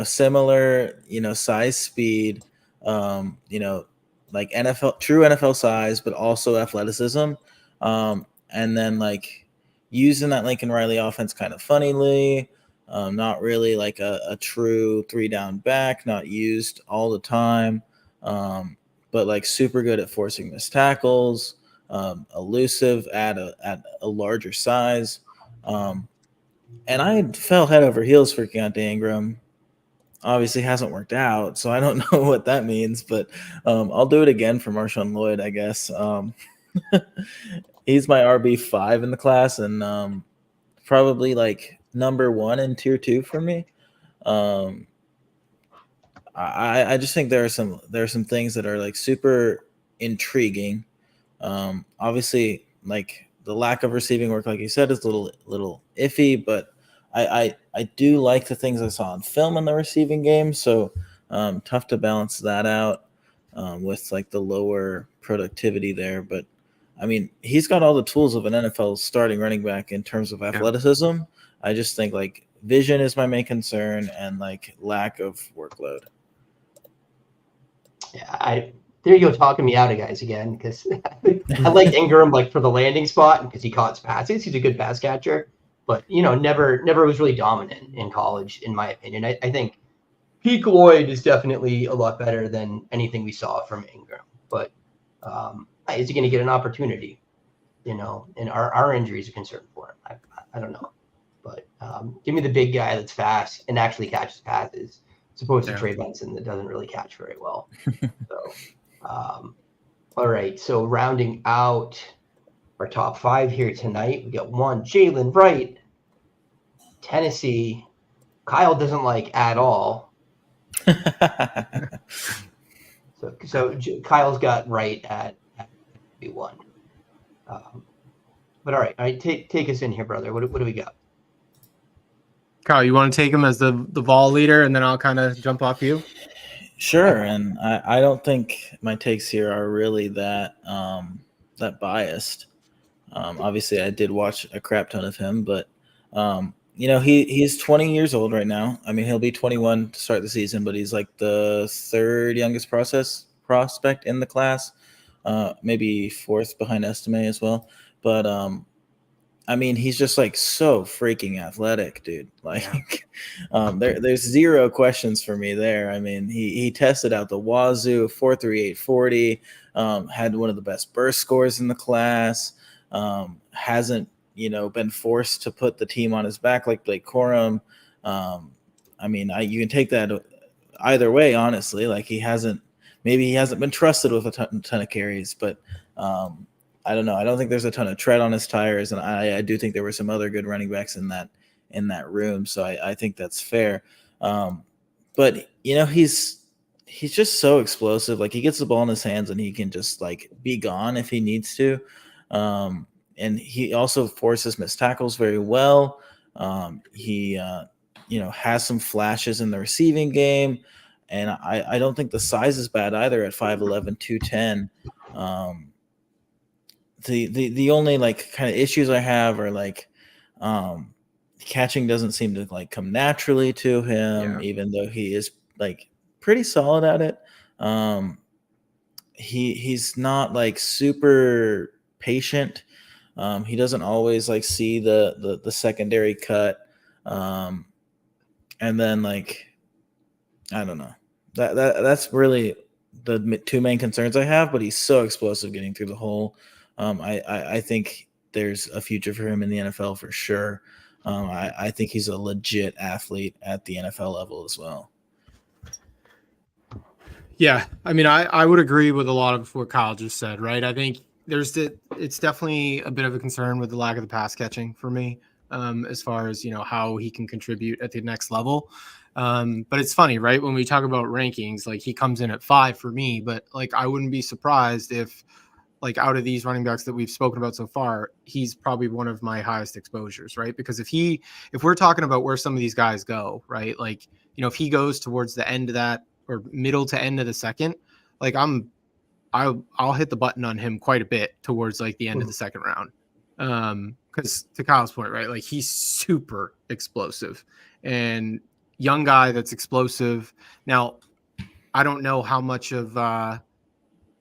Similar, size, speed, like true NFL size, but also athleticism. And then like using that Lincoln Riley offense kind of funnily, not really like a true 3-down back, not used all the time. but like super good at forcing missed tackles, elusive at a larger size. And I fell head over heels for Keontae Ingram. Obviously hasn't worked out, so I don't know what that means, but I'll do it again for Marshawn Lloyd, I guess. He's my RB5 in the class, and probably like number 1 in tier 2 for me. I just think there are some things that are like super intriguing. Obviously, like the lack of receiving work, like you said, is a little iffy, but I do like the things I saw on film in the receiving game. So tough to balance that out with like the lower productivity there. But I mean, he's got all the tools of an NFL starting running back in terms of athleticism. Yeah. I just think like vision is my main concern and like lack of workload. Yeah, there you go, talking me out of guys again, because I like Ingram like for the landing spot because he caught passes. He's a good pass catcher, but never was really dominant in college, in my opinion. I think peak Lloyd is definitely a lot better than anything we saw from Ingram, but is he going to get an opportunity? And our injuries are concerned for him. I don't know, but give me the big guy that's fast and actually catches passes, as opposed to Trey Benson that doesn't really catch very well. So, all right. So rounding out our top 5 here tonight, we got 1, Jaylen, Wright, Tennessee. Kyle doesn't like at all. so Kyle's got Wright at B1. But all right, take us in here, brother. What do we got? Kyle, you want to take him as the ball leader, and then I'll kind of jump off you? Sure, and I don't think my takes here are really that biased. Obviously, I did watch a crap ton of him, but he's 20 years old right now. I mean, he'll be 21 to start the season, but he's like the 3rd youngest prospect in the class, maybe 4th behind Estime as well. But I mean, he's just like so freaking athletic, dude. Like, there's 0 questions for me there. I mean, he tested out the wazoo, 4.38 40, had one of the best burst scores in the class. Hasn't been forced to put the team on his back like Blake Corum. I mean, you can take that either way, honestly. Like he hasn't been trusted with a ton of carries, but I don't know. I don't think there's a ton of tread on his tires, and I do think there were some other good running backs in that room. So I think that's fair. But he's just so explosive. Like he gets the ball in his hands and he can just like be gone if he needs to. And he also forces missed tackles very well. He has some flashes in the receiving game, and I don't think the size is bad either at 5'11", 210. The only like kind of issues I have are like catching doesn't seem to like come naturally to him, even though he is like pretty solid at it. He's not like super patient. He doesn't always like see the secondary cut. And then like I don't know. That's really the 2 main concerns I have, but he's so explosive getting through the hole. I think there's a future for him in the NFL for sure. I think he's a legit athlete at the NFL level as well. Yeah, I mean, I would agree with a lot of what Kyle just said, right? I think it's definitely a bit of a concern with the lack of the pass catching for me, as far as how he can contribute at the next level. But it's funny, right? When we talk about rankings, like he comes in at 5 for me, but like I wouldn't be surprised if like out of these running backs that we've spoken about so far, he's probably one of my highest exposures, right? Because if we're talking about where some of these guys go, right? Like, if he goes towards the end of that or middle to end of the second, like I'll hit the button on him quite a bit towards like the end of the second round. Because to Kyle's point, right? Like he's super explosive and young guy that's explosive. Now, I don't know how much of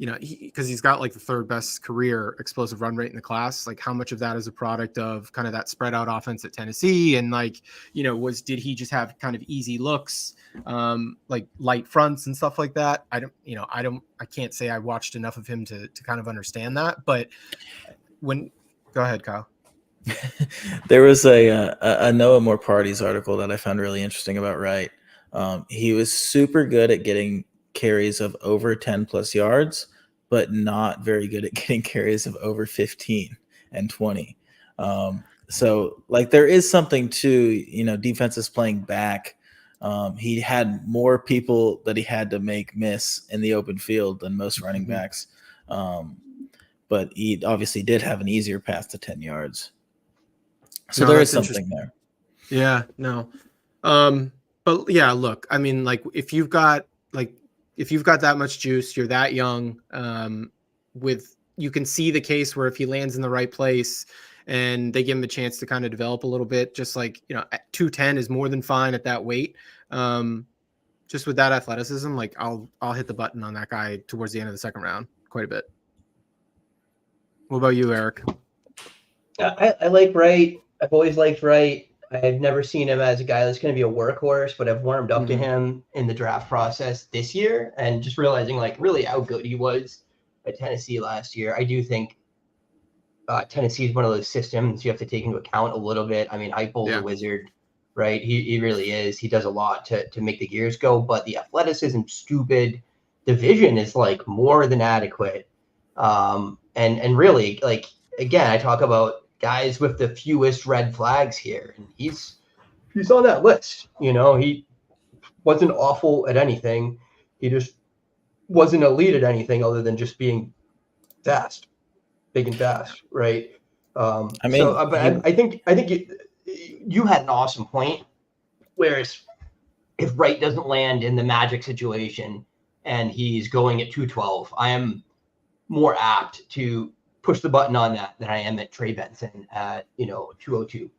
because he's got like the third best career explosive run rate in the class. Like, how much of that is a product of kind of that spread out offense at Tennessee? And like, did he just have kind of easy looks, like light fronts and stuff like that? I can't say I watched enough of him to kind of understand that. But go ahead, Kyle. There was a Noah More Parties article that I found really interesting about Wright. He was super good at getting carries of over 10 plus yards, but not very good at getting carries of over 15 and 20. So like there is something to, defenses playing back. He had more people that he had to make miss in the open field than most running backs. But he obviously did have an easier path to 10 yards. So there is something there. Yeah, no. But yeah, look, I mean, like if you've got that much juice, you're that young, you can see the case where if he lands in the right place and they give him a chance to kind of develop a little bit, just like, 210 is more than fine at that weight. Just with that athleticism, like I'll hit the button on that guy towards the end of the second round quite a bit. What about you, Eric? I like Wright. I've always liked Wright. I've never seen him as a guy that's going to be a workhorse, but I've warmed up to him in the draft process this year and just realizing like really how good he was at Tennessee last year. I do think Tennessee is one of those systems you have to take into account a little bit. I mean, Heupel's a wizard, right? He really is. He does a lot to make the gears go, but the athleticism, stupid. The vision is like more than adequate. And really, like, again, I talk about guys with the fewest red flags here, and he's on that list. He wasn't awful at anything. He just wasn't elite at anything other than just being fast, big and fast, right? I think you had an awesome point. Whereas if Wright doesn't land in the magic situation and he's going at 212, I am more apt to push the button on that than I am at Trey Benson at 202,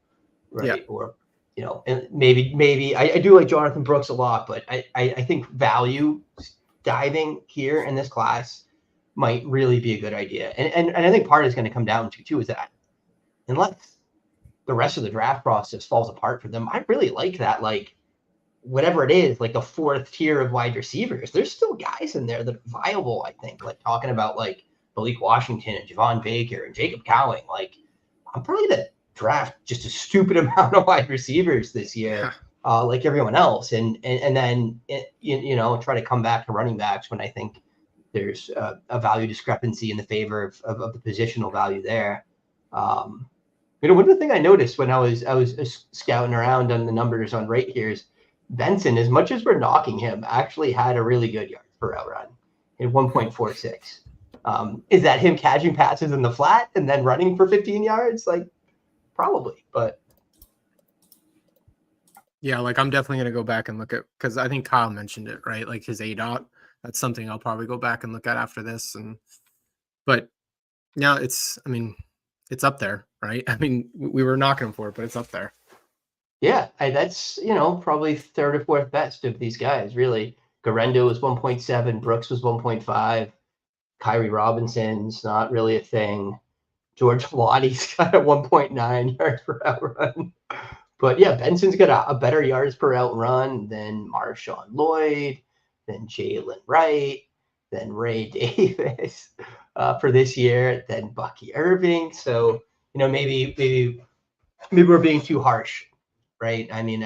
right? Yeah. Or and maybe I do like Jonathan Brooks a lot, but I think value diving here in this class might really be a good idea. And I think part is going to come down to too is that unless the rest of the draft process falls apart for them, I really like that, like whatever it is, like the fourth tier of wide receivers, there's still guys in there that are viable. I think, like talking about like Malik Washington and Javon Baker and Jacob Cowing, like I'm probably going to draft just a stupid amount of wide receivers this year, like everyone else, and then try to come back to running backs when I think there's a value discrepancy in the favor of the positional value there. One thing I noticed when I was scouting around on the numbers on Wright here is Benson, as much as we're knocking him, actually had a really good yards per route run in 1.46. Is that him catching passes in the flat and then running for 15 yards? Like, probably, but. Yeah, like I'm definitely going to go back and look at, because I think Kyle mentioned it, right? Like his ADOT, that's something I'll probably go back and look at after this. But now it's up there, right? I mean, we were knocking him for it, but it's up there. Yeah, that's, probably third or fourth best of these guys, really. Garendo was 1.7, Brooks was 1.5, Kyrie Robinson's not really a thing. George Vlade's got a 1.9 yards per out run. But yeah, Benson's got a better yards per out run than Marshawn Lloyd, than Jaylen Wright, than Ray Davis for this year, than Bucky Irving. So, maybe we're being too harsh. Right. I mean,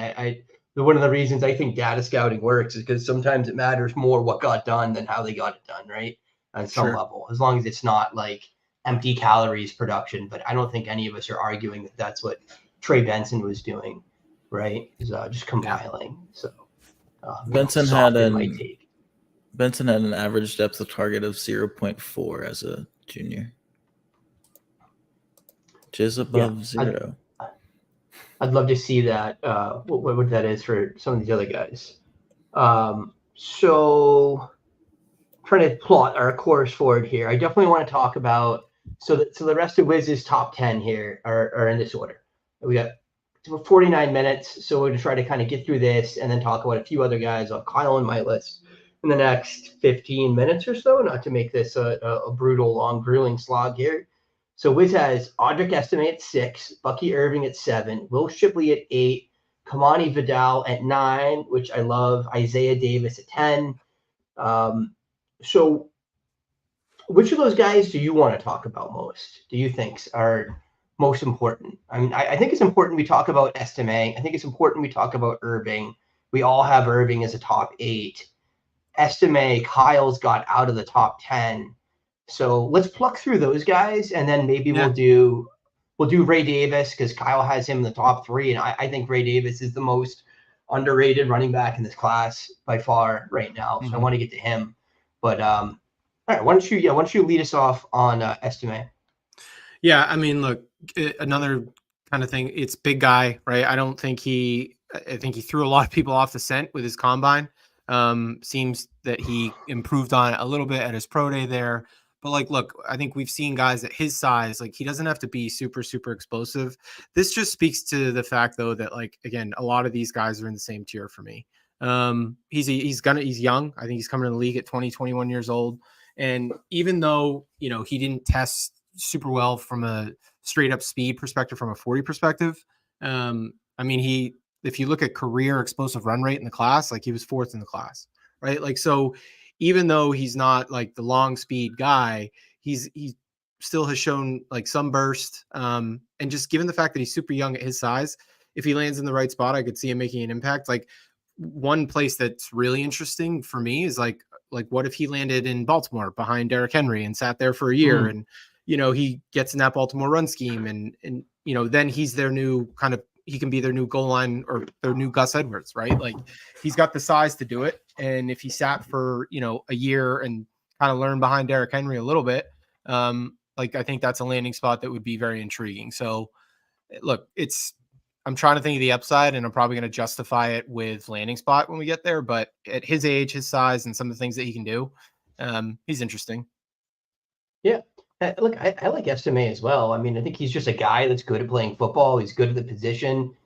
one of the reasons I think data scouting works is because sometimes it matters more what got done than how they got it done. Right. On some level, as long as it's not like empty calories production. But I don't think any of us are arguing that that's what Trey Benson was doing. Right. Is just compiling. So Benson had an average depth of target of 0.4 as a junior, which is above zero. I'd love to see that, what that is for some of these other guys. So trying to plot our course forward here. I definitely want to talk about, so the rest of Wiz's top 10 here are in this order. We got 49 minutes, so we're going to try to kind of get through this and then talk about a few other guys on Kyle and my list in the next 15 minutes or so, not to make this a brutal, long, grueling slog here. So Wiz has Audric Estime at 6, Bucky Irving at 7, Will Shipley at 8, Kamani Vidal at 9, which I love, Isaiah Davis at 10. So which of those guys do you want to talk about most? Do you think are most important? I mean, I think it's important we talk about Estime. I think it's important we talk about Irving. We all have Irving as a top 8. Estime, Kyle's got out of the top 10. So let's pluck through those guys, and then maybe we'll do Ray Davis, because Kyle has him in the top 3, and I think Ray Davis is the most underrated running back in this class by far right now. So I want to get to him. But all right, why don't you lead us off on Estime? Yeah, I mean, look, another kind of thing. It's big guy, right? I think he threw a lot of people off the scent with his combine. Seems that he improved on it a little bit at his pro day there. But like, look, I think we've seen guys at his size, like he doesn't have to be super, super explosive. This just speaks to the fact though, that like, again, a lot of these guys are in the same tier for me. He's young. I think he's coming to the league at 20, 21 years old. And even though, he didn't test super well from a straight up speed perspective, from a 40 perspective. I mean, if you look at career explosive run rate in the class, like he was 4th in the class, right? Like, so even though he's not like the long speed guy, he still has shown like some burst. And just given the fact that he's super young at his size, if he lands in the right spot, I could see him making an impact. Like one place that's really interesting for me is like what if he landed in Baltimore behind Derrick Henry and sat there for a year and, he gets in that Baltimore run scheme and then he's their new he can be their new goal line or their new Gus Edwards, right? Like he's got the size to do it. And if he sat for, a year and kind of learned behind Derrick Henry a little bit, like I think that's a landing spot that would be very intriguing. So look, I'm trying to think of the upside and I'm probably going to justify it with landing spot when we get there. But at his age, his size, and some of the things that he can do, he's interesting. Yeah. Look, I like Estime as well. I mean, I think he's just a guy that's good at playing football. He's good at the position,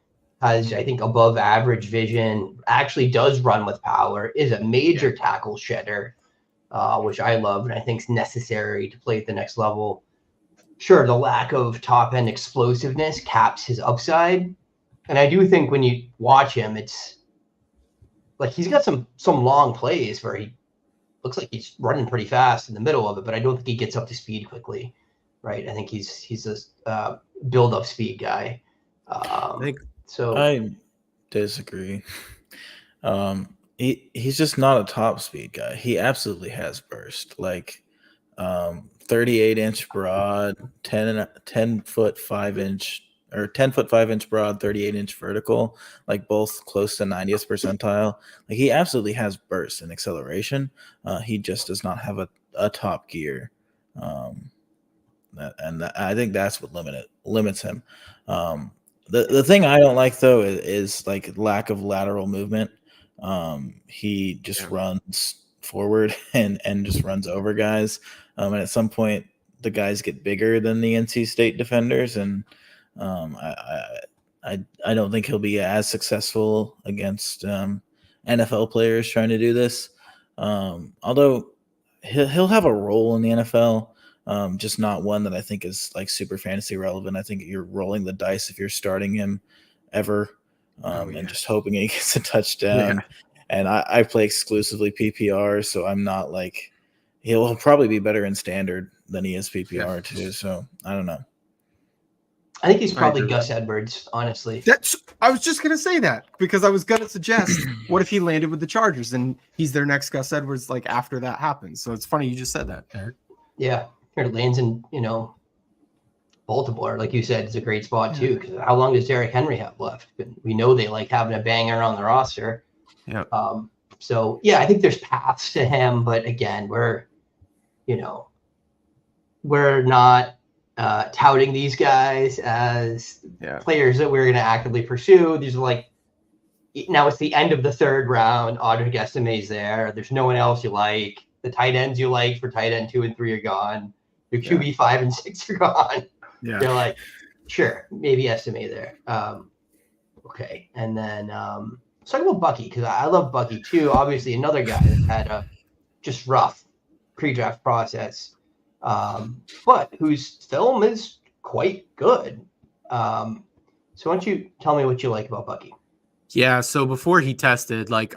has, I think, above average vision, actually does run with power, is a major tackle shedder, which I love and I think is necessary to play at the next level. Sure, the lack of top-end explosiveness caps his upside. And I do think when you watch him, it's like he's got some long plays where he looks like he's running pretty fast in the middle of it, but I don't think he gets up to speed quickly, right? I think he's a build-up speed guy. I disagree. He's just not a top speed guy. He absolutely has burst, like 38-inch broad, 10 foot 5 inch or 10 foot 5 inch broad, 38-inch vertical, like both close to 90th percentile. Like he absolutely has burst and acceleration. He just does not have a top gear. I think that's what limits him. The thing I don't like though is like lack of lateral movement. He just runs forward and just runs over guys. And at some point the guys get bigger than the NC State defenders, and I don't think he'll be as successful against NFL players trying to do this. Although he'll have a role in the NFL, just not one that I think is like super fantasy relevant. I think you're rolling the dice if you're starting him ever, and just hoping he gets a touchdown. Yeah. And I play exclusively PPR, so I'm not like he'll probably be better in standard than he is PPR too. So I don't know. I think he's probably Gus Edwards, honestly. I was just going to say that because I was going to suggest, what if he landed with the Chargers and he's their next Gus Edwards, like after that happens. So it's funny you just said that, Eric. Yeah. Here it lands in, Baltimore, like you said, it's a great spot too. Because how long does Derrick Henry have left? We know they like having a banger on the roster. Yeah. So yeah, I think there's paths to him, but again, we're not touting these guys as players that we're going to actively pursue. These are like, now it's the end of the 3rd round. Audric Estime's there. There's no one else you like. The tight ends you like for tight end 2 and 3 are gone. Your QB 5 and 6 are gone. Yeah. You're like, sure, maybe Estime there. Okay. And then, let's talk about Bucky, because I love Bucky too. Obviously, another guy that had a just rough pre-draft process, but whose film is quite good. So why don't you tell me what you like about Bucky? Yeah, so before he tested, like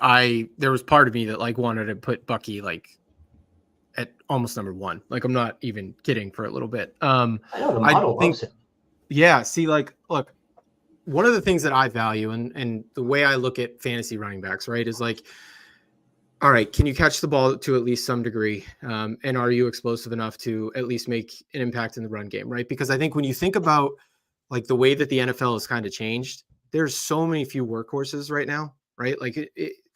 there was part of me that like wanted to put Bucky like at almost number 1. Like I'm not even kidding for a little bit. I know the I model think, loves him. yeah, see, like, look, one of the things that I value and the way I look at fantasy running backs, right, is like, all right, can you catch the ball to at least some degree? And are you explosive enough to at least make an impact in the run game, right? Because I think when you think about like the way that the NFL has kind of changed, there's so many few workhorses right now, right? Like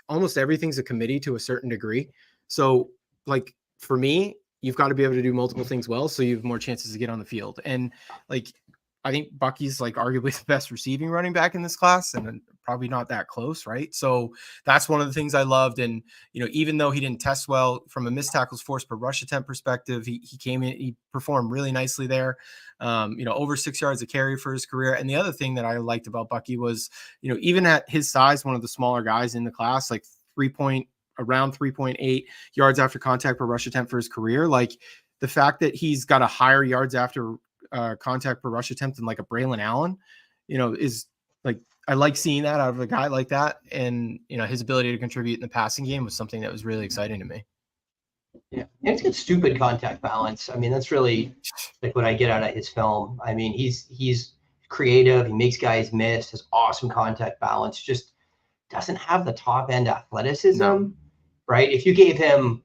almost everything's a committee to a certain degree. So like for me, you've got to be able to do multiple things well, so you have more chances to get on the field. And like, I think Bucky's like arguably the best receiving running back in this class, and probably not that close, right? So that's one of the things I loved. And, you know, even though he didn't test well from a missed tackles forced per rush attempt perspective, he came in, he performed really nicely there. You know, over 6 yards a carry for his career. And the other thing that I liked about Bucky was, you know, even at his size, one of the smaller guys in the class, like around 3.8 yards after contact per rush attempt for his career. Like the fact that he's got a higher yards after contact per rush attempt than like a Braelon Allen, you know, is like, I like seeing that out of a guy like that. And, you know, his ability to contribute in the passing game was something that was really exciting to me. Yeah, and it's got stupid contact balance. I mean, that's really like what I get out of his film. I mean, he's creative. He makes guys miss. Has awesome contact balance. Just doesn't have the top end athleticism, right? If you gave him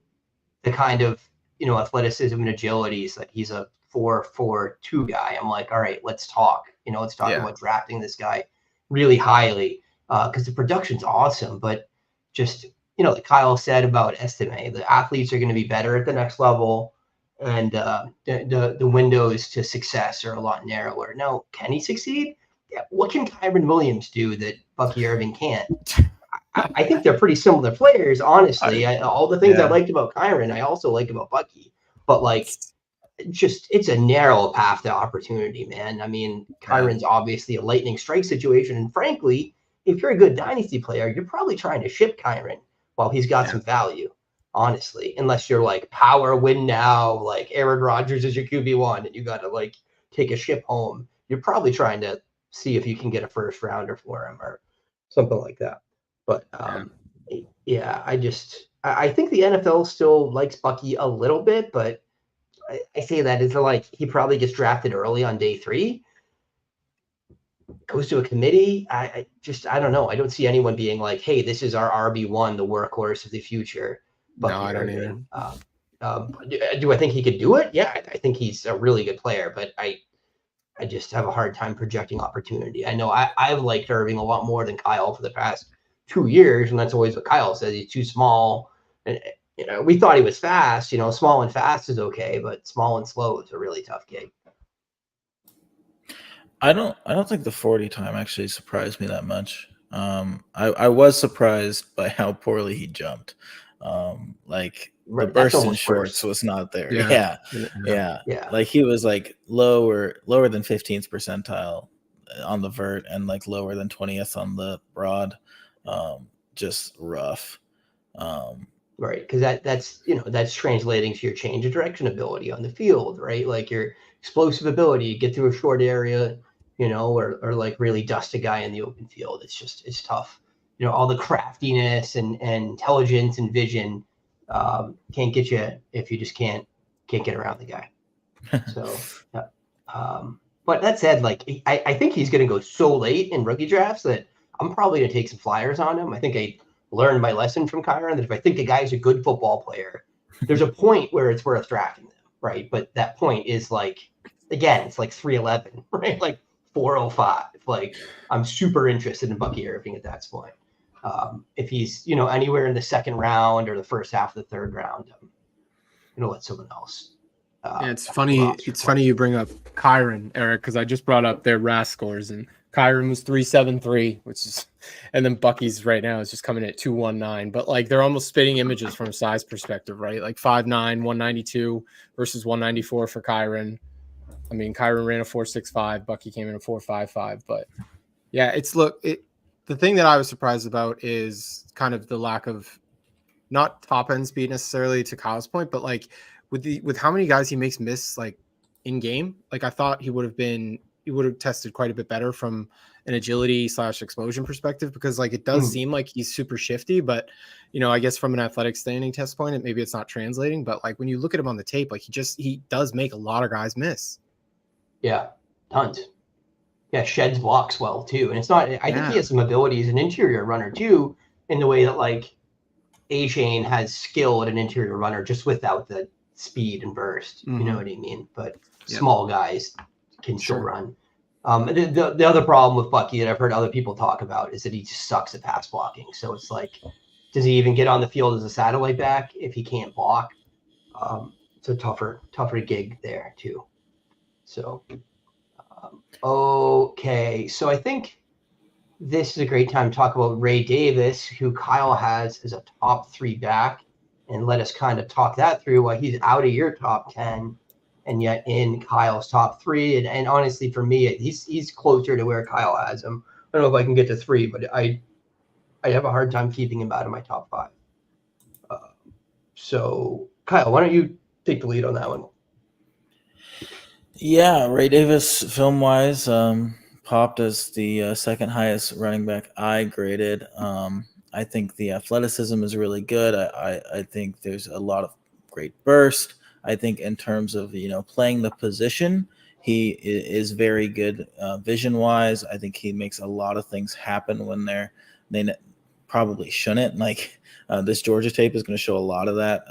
the kind of, you know, athleticism and agility, like he's a 4.42 guy, I'm like, all right, let's talk. You know, let's talk about drafting this guy really highly, because the production's awesome. But just, you know, like Kyle said about Estime, the athletes are going to be better at the next level, and the windows to success are a lot narrower. Now, can he succeed? Yeah. What can Kyren Williams do that Bucky Irving can't? I think they're pretty similar players, honestly. All the things I liked about Kyren, I also like about Bucky. But like, just it's a narrow path to opportunity, man. I mean, Kyron's obviously a lightning strike situation, and frankly, if you're a good dynasty player, you're probably trying to ship Kyren while he's got some value, honestly. Unless you're like power win now, like Aaron Rodgers is your QB1, and you got to like take a ship home. You're probably trying to see if you can get a first rounder for him or something like that. But yeah, I think the NFL still likes Bucky a little bit, but I say that is like he probably gets drafted early on day 3, goes to a committee. I don't know. I don't see anyone being like, hey, this is our RB1, the workhorse of the future. Bucky No, I don't Irving. Do I think he could do it? Yeah, I think he's a really good player, but I just have a hard time projecting opportunity. I know I've liked Irving a lot more than Kyle for the past 2 years, and that's always what Kyle says. He's too small, and you know, we thought he was fast. You know, small and fast is okay, but small and slow is a really tough gig. I don't think the 40 time actually surprised me that much. I was surprised by how poorly he jumped. Like the burst in shorts was not there. Yeah. Like he was like lower than 15th percentile on the vert and like lower than 20th on the broad. Just rough. Right, because that's translating to your change of direction ability on the field, right? Like your explosive ability to get through a short area, you know, or like really dust a guy in the open field. It's tough. You know, all the craftiness and intelligence and vision can't get you if you just can't get around the guy. So, but that said, like I think he's going to go so late in rookie drafts that I'm probably going to take some flyers on him. I think I learned my lesson from Kyren that if I think a guy's a good football player, there's a point where it's worth drafting them, right? But that point is like, again, it's like 311, right? Like 405. Like I'm super interested in Bucky Irving at that point. If he's, you know, anywhere in the second round or the first half of the third round, I'm going to let someone else. It's funny. It's funny you bring up Kyren, Eric, because I just brought up their RAS scores, and Kyren was 373, which is, and then Bucky's right now is just coming at 219. But like they're almost spitting images from a size perspective, right? Like 5'9", 192 versus 194 for Kyren. I mean, Kyren ran a 4.65, Bucky came in a 4.55. But yeah, the thing that I was surprised about is kind of the lack of not top end speed necessarily to Kyle's point, but like with how many guys he makes miss like in game, like I thought he would have tested quite a bit better from an agility / explosion perspective, because like it does seem like he's super shifty, but I guess from an athletic standing test point, maybe it's not translating, but like when you look at him on the tape, like he does make a lot of guys miss. Yeah, tons. Yeah, sheds blocks well too. And it's not, I think he has some ability as an interior runner too, in the way that like A-Chain has skill at an interior runner just without the speed and burst. You know what I mean? But small guys can still run. The other problem with Bucky that I've heard other people talk about is that he just sucks at pass blocking. So it's like, does he even get on the field as a satellite back if he can't block? It's a tougher gig there too. So, okay. So I think this is a great time to talk about Ray Davis, who Kyle has as a top 3 back, and let us kind of talk that through why he's out of your top 10 and yet in Kyle's top 3. And honestly, for me, he's closer to where Kyle has him. I don't know if I can get to 3, but I have a hard time keeping him out of my top 5. So Kyle, why don't you take the lead on that one? Yeah, Ray Davis, film-wise, popped as the second highest running back I graded. I think the athleticism is really good. I think there's a lot of great burst. I think in terms of playing the position, he is very good vision-wise. I think he makes a lot of things happen when they probably shouldn't. Like this Georgia tape is going to show a lot of that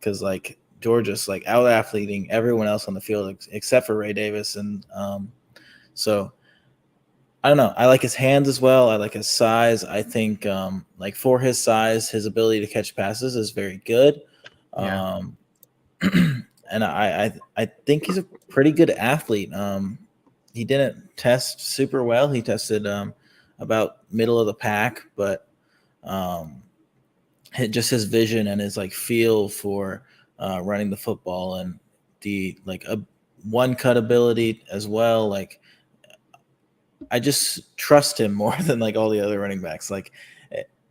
because like Georgia's like out athleting everyone else on the field except for Ray Davis, and so I don't know. I like his hands as well. I like his size. I think like for his size, his ability to catch passes is very good. Yeah. And I think he's a pretty good athlete. He didn't test super well. He tested about middle of the pack, but just his vision and his like feel for running the football and the like a one cut ability as well. Like I just trust him more than like all the other running backs. Like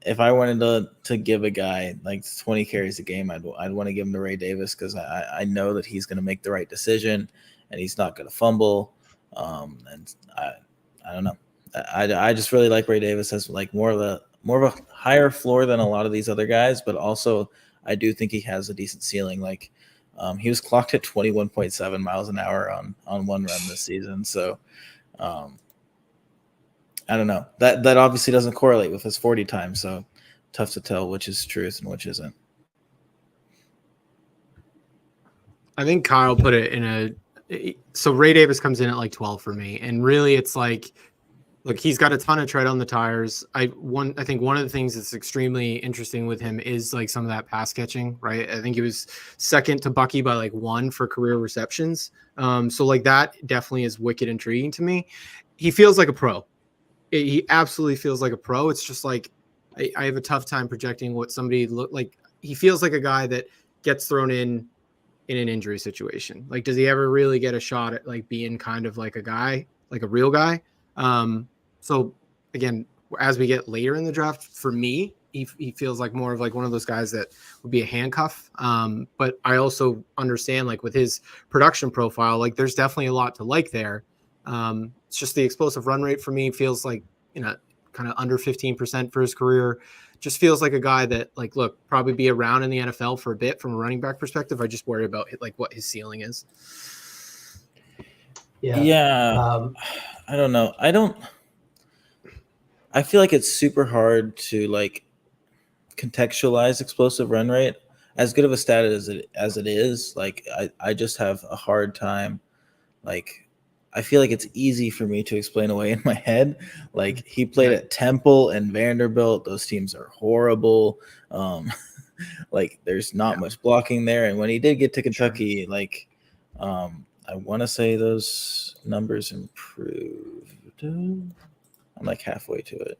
if I wanted to give a guy like 20 carries a game, I'd want to give him to Ray Davis because I know that he's going to make the right decision and he's not going to fumble. And I don't know. I just really like Ray Davis as like more of a higher floor than a lot of these other guys, but also I do think he has a decent ceiling. Like he was clocked at 21.7 miles an hour on one run this season. So I don't know. That obviously doesn't correlate with his 40 time, so tough to tell which is truth and which isn't. I think Kyle put it in so Ray Davis comes in at like 12 for me, and really it's like, look, he's got a ton of tread on the tires. I think one of the things that's extremely interesting with him is like some of that pass catching, right? I think he was second to Bucky by like 1 for career receptions. So like that definitely is wicked intriguing to me. He feels like a pro. He absolutely feels like a pro. It's just like I have a tough time projecting what somebody look like. He feels like a guy that gets thrown in an injury situation. Like, does he ever really get a shot at like being kind of like a guy, like a real guy? So again, as we get later in the draft, for me, he feels like more of like one of those guys that would be a handcuff. But I also understand like with his production profile, like there's definitely a lot to like there. It's just the explosive run rate for me feels like, kind of under 15% for his career. Just feels like a guy that like, look, probably be around in the NFL for a bit from a running back perspective. I just worry about like what his ceiling is. Yeah. I don't know. I feel like it's super hard to like contextualize explosive run rate. As good of a stat as it is, like I just have a hard time. Like I feel like it's easy for me to explain away in my head. Like he played at Temple and Vanderbilt. Those teams are horrible. Like there's not much blocking there. And when he did get to Kentucky, like I want to say those numbers improved. I'm like halfway to it.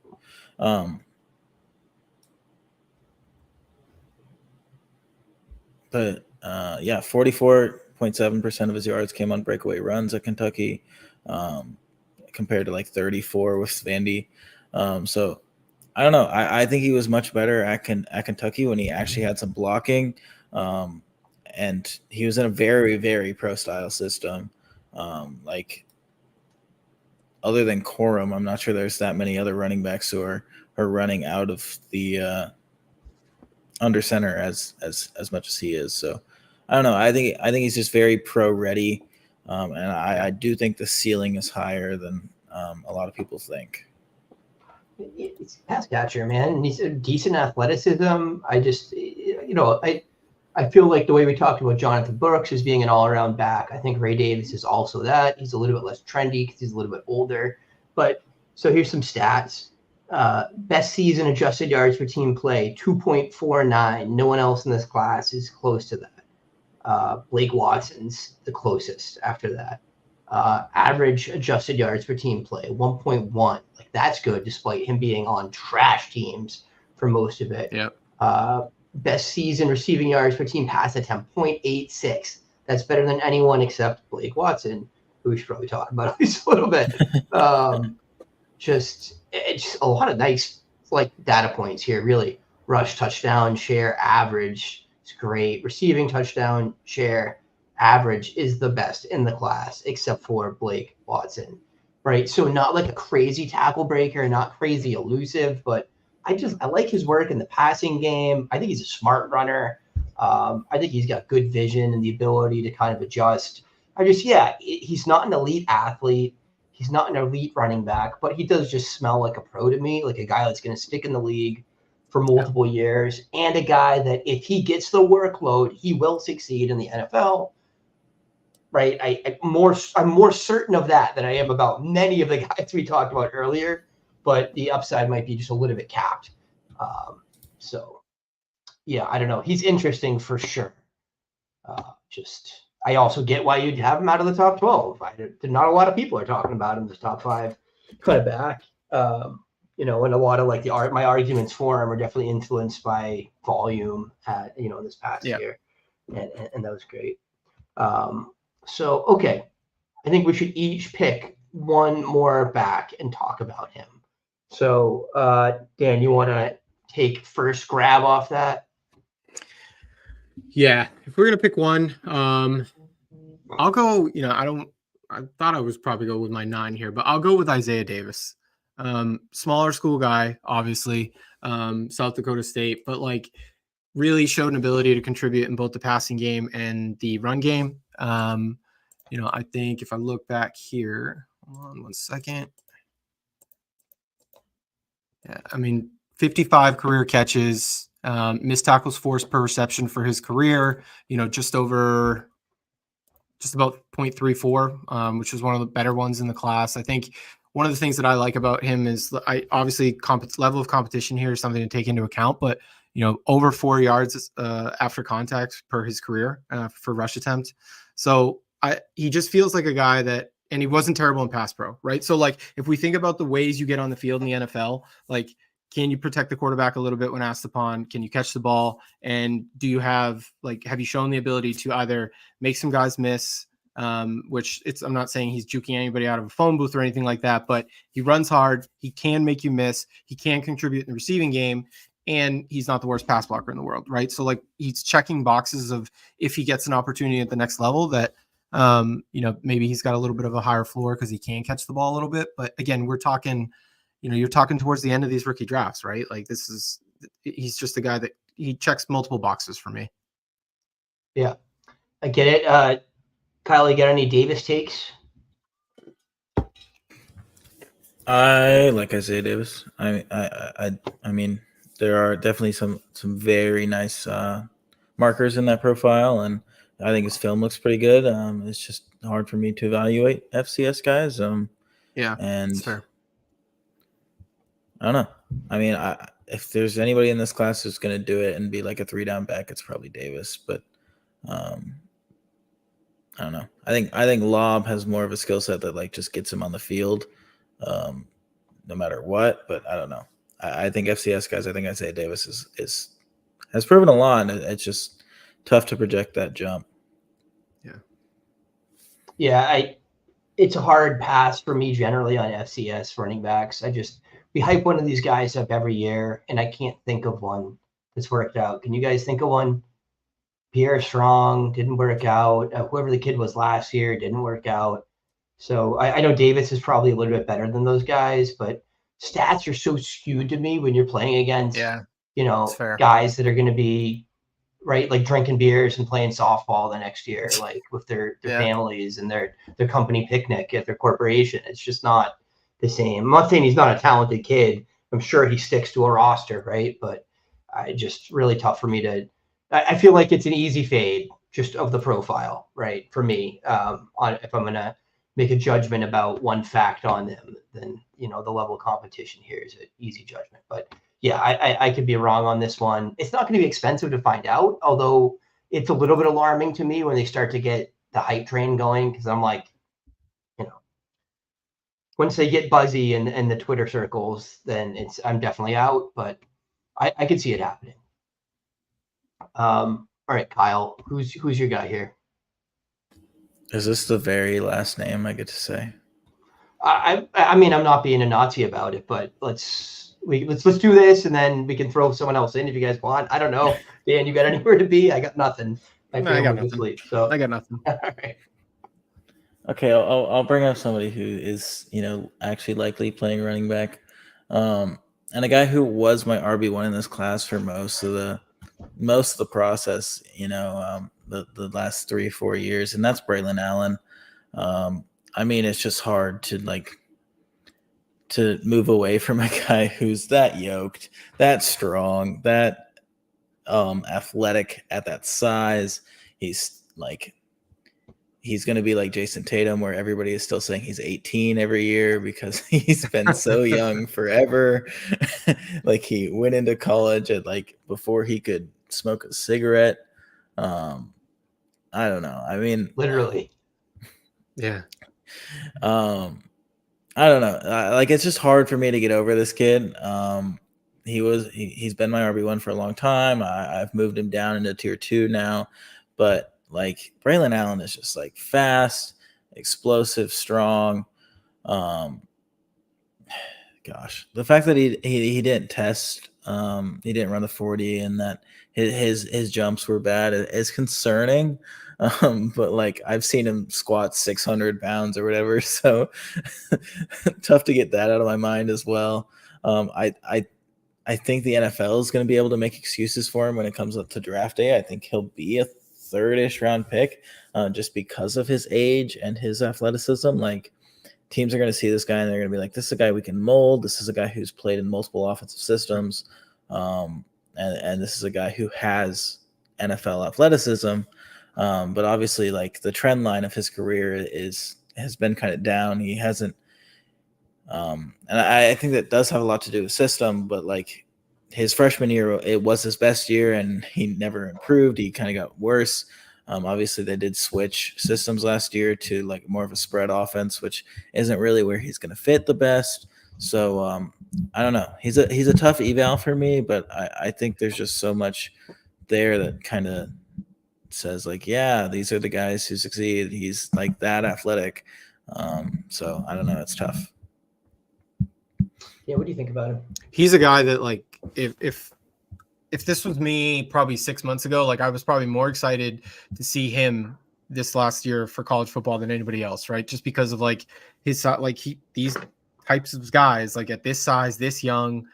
But 44.7% of his yards came on breakaway runs at Kentucky, compared to like 34 with Vandy. So I don't know. I think he was much better at Kentucky when he actually had some blocking, and he was in a very, very pro style system. Like other than Corum, I'm not sure there's that many other running backs who are running out of the under center as much as he is. So I don't know. I think he's just very pro ready, and I do think the ceiling is higher than a lot of people think. It's pass catcher, man, and he's a decent athleticism. I just, I feel like the way we talked about Jonathan Brooks as being an all-around back, I think Ray Davis is also that. He's a little bit less trendy because he's a little bit older. But so here's some stats. Best season adjusted yards per team play, 2.49. No one else in this class is close to that. Blake Watson's the closest after that. Average adjusted yards per team play, 1.1. Like that's good despite him being on trash teams for most of it. Yep. Best season receiving yards per team pass attempt, 0.86. That's better than anyone except Blake Watson, who we should probably talk about at least a little bit. It's a lot of nice data points here, really. Rush touchdown share average is great. Receiving touchdown share average is the best in the class, except for Blake Watson, right? So not like a crazy tackle breaker, not crazy elusive, but I like his work in the passing game. I think he's a smart runner. I think he's got good vision and the ability to kind of adjust. He's not an elite athlete. He's not an elite running back, but he does just smell like a pro to me, like a guy that's going to stick in the league for multiple years, and a guy that if he gets the workload, he will succeed in the NFL. Right, I'm more certain of that than I am about many of the guys we talked about earlier, but the upside might be just a little bit capped. I don't know. He's interesting for sure. I also get why you'd have him out of the top 12. Not a lot of people are talking about him as top 5 kind of back. And a lot of my arguments for him are definitely influenced by volume this past year, and that was great. Okay, I think we should each pick one more back and talk about him. So, Dan, you want to take first grab off that? Yeah, if we're gonna pick one, I'll go. I thought I was probably go with my 9 here, but I'll go with Isaiah Davis. Smaller school guy, obviously, South Dakota State, but really showed an ability to contribute in both the passing game and the run game. I think if I look back here, hold on one second. Yeah, 55 career catches, missed tackles forced per reception for his career, just about 0.34, which was one of the better ones in the class. I think one of the things that I like about him is obviously level of competition here is something to take into account, but over 4 yards after contact per his career for rush attempt. So he just feels like a guy that, and he wasn't terrible in pass pro, right? So if we think about the ways you get on the field in the NFL, can you protect the quarterback a little bit when asked upon? Can you catch the ball? And do you have you shown the ability to either make some guys miss, which I'm not saying he's juking anybody out of a phone booth or anything like that, but he runs hard. He can make you miss. He can contribute in the receiving game. And he's not the worst pass blocker in the world, right? So he's checking boxes of if he gets an opportunity at the next level that, maybe he's got a little bit of a higher floor because he can catch the ball a little bit. But again, we're talking, you're talking towards the end of these rookie drafts, right? He's just a guy that he checks multiple boxes for me. Yeah, I get it. Kyle, you got any Davis takes? I like Isaiah Davis. I mean, there are definitely some very nice markers in that profile, and I think his film looks pretty good. It's just hard for me to evaluate FCS guys. Yeah, and that's fair. I don't know. If there's anybody in this class who's going to do it and be like a 3-down back, it's probably Davis. But I don't know. I think Lob has more of a skill set that just gets him on the field, no matter what. But I don't know. I think FCS guys. I think Isaiah Davis has proven a lot. And it's just tough to project that jump. Yeah, it's a hard pass for me generally on FCS running backs. we hype one of these guys up every year, and I can't think of one that's worked out. Can you guys think of one? Pierre Strong didn't work out. Whoever the kid was last year didn't work out. So I know Davis is probably a little bit better than those guys, but stats are so skewed to me when you're playing against, guys that are going to be right, like drinking beers and playing softball the next year, like with their families and their company picnic at their corporation. It's just not the same. I'm not saying he's not a talented kid. I'm sure he sticks to a roster, right? But just really tough for me to. I feel like it's an easy fade just of the profile, right? For me, if I'm gonna make a judgment about one fact on them, then the level of competition here is an easy judgment. But yeah, I could be wrong on this one. It's not going to be expensive to find out, although it's a little bit alarming to me when they start to get the hype train going, because I'm like, once they get buzzy in the Twitter circles, then I'm definitely out. But I could see it happening. All right, Kyle, who's your guy here? Is this the very last name I get to say? I mean, I'm not being a Nazi about it, but let's do this, and then we can throw someone else in if you guys want. I don't know, Dan, you got anywhere to be? I got nothing. I got nothing. Sleep, so I got nothing. All right. Okay, I'll bring up somebody who is actually likely playing running back, and a guy who was my RB1 in this class for most of the process, the last 3-4 years, and that's Braelon Allen. I mean, it's just hard to move away from a guy who's that yoked, that strong, that athletic at that size. He's going to be like Jason Tatum, where everybody is still saying he's 18 every year because he's been so young forever. Like he went into college at before he could smoke a cigarette. I don't know. I mean, literally. Yeah. I don't know. It's just hard for me to get over this kid. He's been my RB1 for a long time. I've moved him down into tier 2 now, but Braelon Allen is just fast, explosive, strong. Gosh, the fact that he didn't test, he didn't run the 40, and that his jumps were bad is concerning. But I've seen him squat 600 pounds or whatever, so tough to get that out of my mind as well. I think the NFL is going to be able to make excuses for him when it comes up to draft day. I think he'll be a third-ish round pick, just because of his age and his athleticism. Teams are going to see this guy and they're going to be like, this is a guy we can mold. This is a guy who's played in multiple offensive systems. And this is a guy who has NFL athleticism. But obviously the trend line of his career has been kind of down. He hasn't, and I think that does have a lot to do with system, but his freshman year, it was his best year and he never improved. He kind of got worse. Obviously they did switch systems last year to more of a spread offense, which isn't really where he's going to fit the best. So I don't know. He's a tough eval for me, but I think there's just so much there that kind of says yeah, these are the guys who succeed. He's that athletic. So I don't know. It's tough. Yeah, what do you think about him? He's a guy that if this was me probably 6 months ago, I was probably more excited to see him this last year for college football than anybody else, right? Just because of his these types of guys at this size, this young,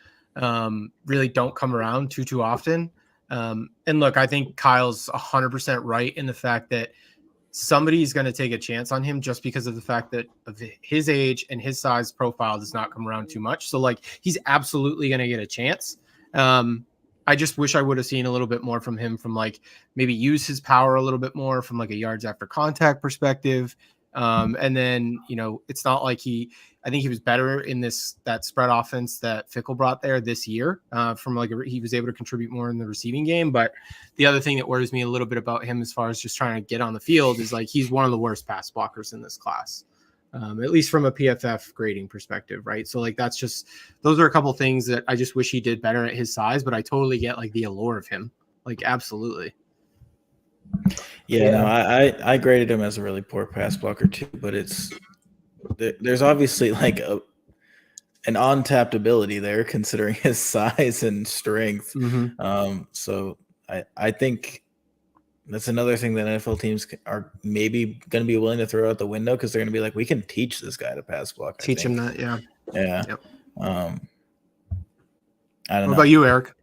really don't come around too often. And look, I think Kyle's 100% right in the fact that somebody's going to take a chance on him just because of the fact that of his age and his size profile does not come around too much. So he's absolutely going to get a chance. I just wish I would have seen a little bit more from him from maybe use his power a little bit more from a yards after contact perspective. And then, it's not I think he was better in that spread offense that Fickle brought there this year, from he was able to contribute more in the receiving game. But the other thing that worries me a little bit about him as far as just trying to get on the field is he's one of the worst pass blockers in this class, at least from a PFF grading perspective. Right. So those are a couple things that I just wish he did better at his size, but I totally get the allure of him. Absolutely. Yeah, no, I graded him as a really poor pass blocker too, but there's obviously an untapped ability there, considering his size and strength. Mm-hmm. So I think that's another thing that NFL teams are maybe going to be willing to throw out the window, because they're going to be like, we can teach this guy to pass block. Teach him that, yeah. Yeah. Yep. I don't know. What about you, Eric?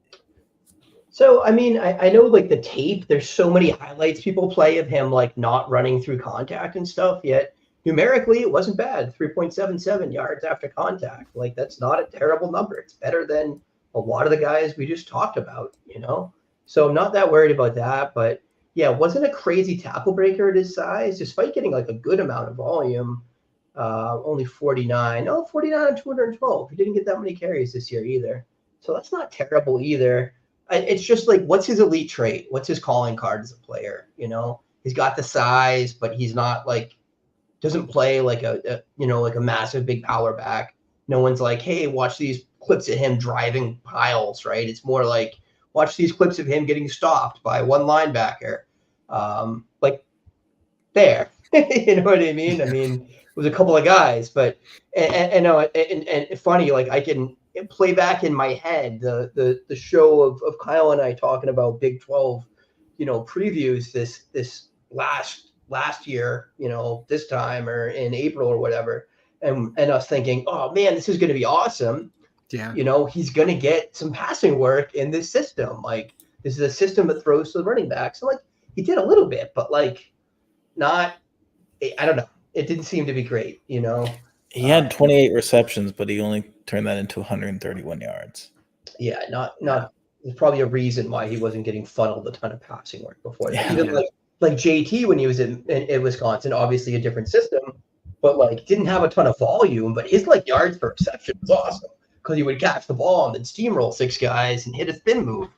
So, I mean, I know like the tape, there's so many highlights people play of him like not running through contact and stuff, yet numerically it wasn't bad. 3.77 yards after contact. Like, that's not a terrible number. It's better than a lot of the guys we just talked about, you know? So I'm not that worried about that. But yeah, wasn't a crazy tackle breaker at his size, despite getting like a good amount of volume. Only 49. Oh, 49 and 212. He didn't get that many carries this year either. So that's not terrible either. It's just like, what's his elite trait? What's his calling card as a player? You know, he's got the size, but he's not like, doesn't play like a like a massive big power back. No one's like, hey, watch these clips of him driving piles, right? It's more like, watch these clips of him getting stopped by one linebacker. Like there, you know what I mean? I mean, it was a couple of guys, but and funny, like I can play back in my head the show of Kyle and I talking about Big 12, previews this last year, this time or in April or whatever, and us thinking, oh man, this is going to be awesome. Yeah. He's going to get some passing work in this system. Like, this is a system that throws to the running backs. And like, he did a little bit, but like not, I don't know. It didn't seem to be great, He had 28 receptions, but he only turned that into 131 yards. Yeah, not. There's probably a reason why he wasn't getting funneled a ton of passing work before that. Even like JT when he was in Wisconsin, obviously a different system, but like didn't have a ton of volume. But his like yards per reception was awesome, because he would catch the ball and then steamroll 6 guys and hit a spin move.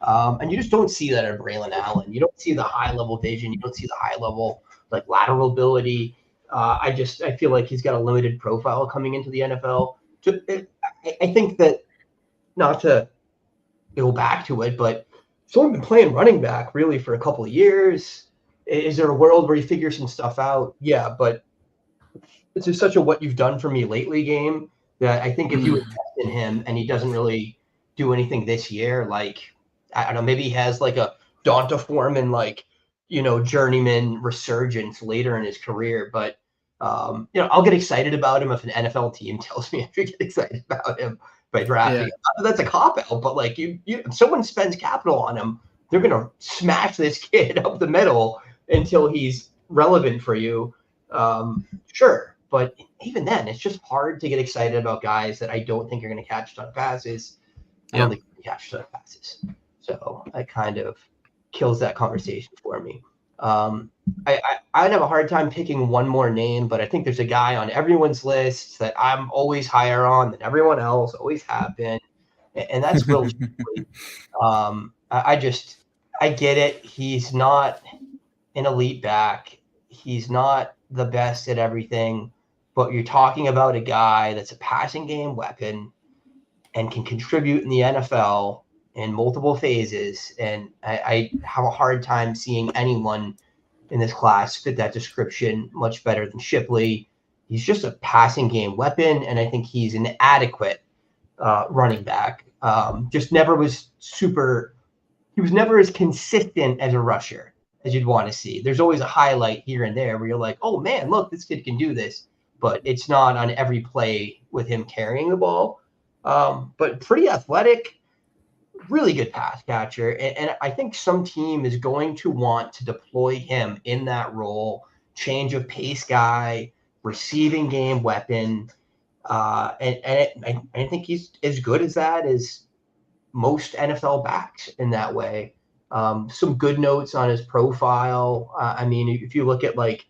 And you just don't see that in Braelon Allen. You don't see the high level vision. You don't see the high level like lateral ability. I feel like he's got a limited profile coming into the NFL. I think that, not to go back to it, but he's only been playing running back really for a couple of years. Is there a world where he figures some stuff out? Yeah, but it's just such a what you've done for me lately game that I think if you invest in him and he doesn't really do anything this year, like, I don't know, maybe he has like a Donta Foreman, like, journeyman resurgence later in his career. But, I'll get excited about him if an NFL team tells me I should get excited about him by drafting him. That's a cop-out, but like if someone spends capital on him, they're going to smash this kid up the middle until he's relevant for you. Sure. But even then, it's just hard to get excited about guys that I don't think are going to catch a ton of passes. I don't think they're going to catch a ton of passes. So that kind of kills that conversation for me. I'd have a hard time picking one more name, but I think there's a guy on everyone's list that I'm always higher on than everyone else, always have been, and that's Will Shipley. I get it. He's not an elite back. He's not the best at everything, but you're talking about a guy that's a passing game weapon and can contribute in the NFL in multiple phases. And I have a hard time seeing anyone in this class fit that description much better than Shipley. He's just a passing game weapon, and I think he's an adequate running back. Just never was he was never as consistent as a rusher as you'd want to see. There's always a highlight here and there where you're like, oh man, look, this kid can do this. But it's not on every play with him carrying the ball. But pretty athletic, really good pass catcher. And I think some team is going to want to deploy him in that role, change of pace guy, receiving game weapon. And I think he's as good as that as most NFL backs in that way. Some good notes on his profile. I mean, if you look at like,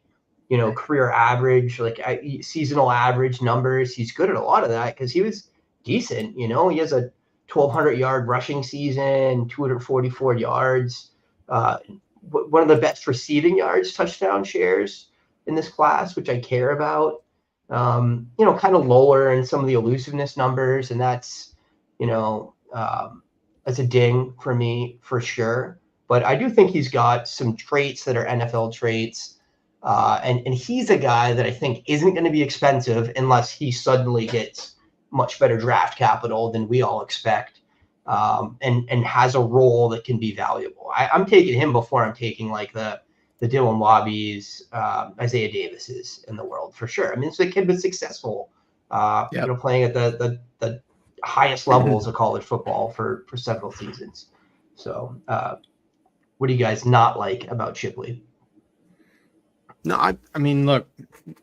career average, like seasonal average numbers, he's good at a lot of that because he was decent. He has a 1,200-yard rushing season, 244 yards, one of the best receiving yards touchdown shares in this class, which I care about. Kind of lower in some of the elusiveness numbers, and that's, that's a ding for me for sure. But I do think he's got some traits that are NFL traits. And he's a guy that I think isn't going to be expensive unless he suddenly gets much better draft capital than we all expect, and has a role that can be valuable. I'm taking him before I'm taking like the Dylan Lobbies, Isaiah Davises in the world for sure. I mean, it's a kid been successful, playing at the highest levels of college football for several seasons. So, what do you guys not like about Shipley? No, I mean, look,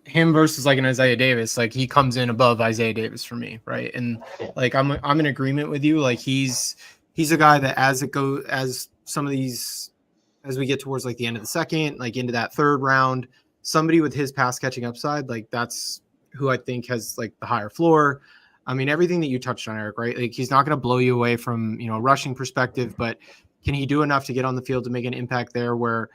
him versus like an Isaiah Davis, like he comes in above Isaiah Davis for me, right? And like I'm in agreement with you. Like he's a guy that as we get towards like the end of the second, like into that third round, somebody with his pass catching upside, like that's who I think has like the higher floor. I mean, everything that you touched on, Eric, right? Like he's not going to blow you away from, a rushing perspective, but can he do enough to get on the field to make an impact there where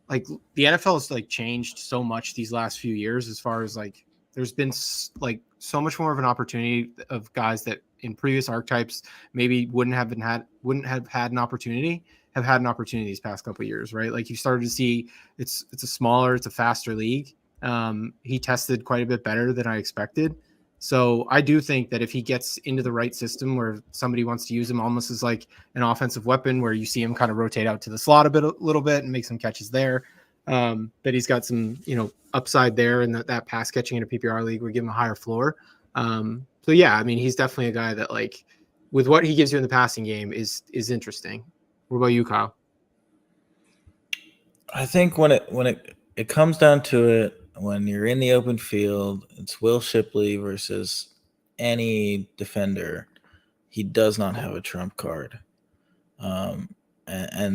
like the NFL has like changed so much these last few years as far as like there's been like so much more of an opportunity of guys that in previous archetypes maybe wouldn't have had an opportunity these past couple of years, right? Like you started to see it's a faster league. He tested quite a bit better than I expected. So I do think that if he gets into the right system where somebody wants to use him almost as like an offensive weapon, where you see him kind of rotate out to the slot a little bit and make some catches there, that he's got some, upside there, and that pass catching in a PPR league would give him a higher floor. So yeah, I mean, he's definitely a guy that like with what he gives you in the passing game is interesting. What about you, Kyle? I think when it comes down to it, when you're in the open field, it's Will Shipley versus any defender. He does not have a trump card, and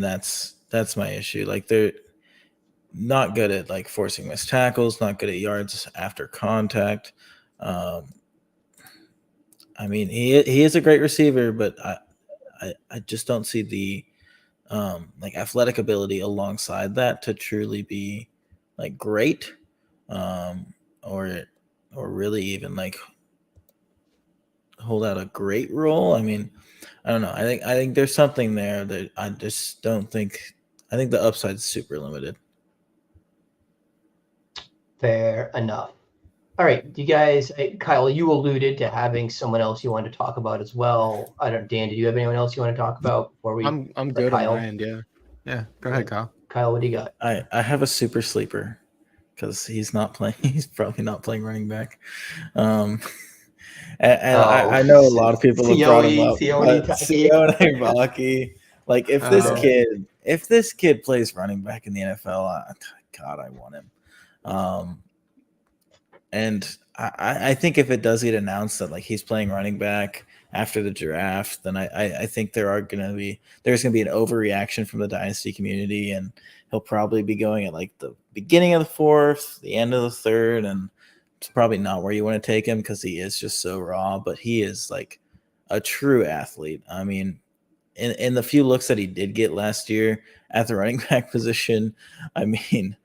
that's my issue. Like they're not good at like forcing missed tackles, not good at yards after contact. I mean, he is a great receiver, but I just don't see the like athletic ability alongside that to truly be like great. Or really even like hold out a great role. I mean, I don't know. I think there's something there that I just don't think. I think the upside is super limited. Fair enough. All right, do you guys, Kyle, you alluded to having someone else you wanted to talk about as well. I don't, Dan, do you have anyone else you want to talk about before we? I'm good Kyle? on my end. Yeah. Go ahead, Kyle. Kyle, what do you got? I have a super sleeper because he's not playing. He's probably not playing running back. And I know a lot of people have brought him up. Sione Bucky. Like if this kid plays running back in the NFL, God, I want him. And I think if it does get announced that like he's playing running back after the draft, then I think there's gonna be an overreaction from the dynasty community, and he'll probably be going at like the beginning of the fourth, the end of the third, and it's probably not where you want to take him because he is just so raw, but he is like a true athlete. I mean, in the few looks that he did get last year at the running back position, I mean,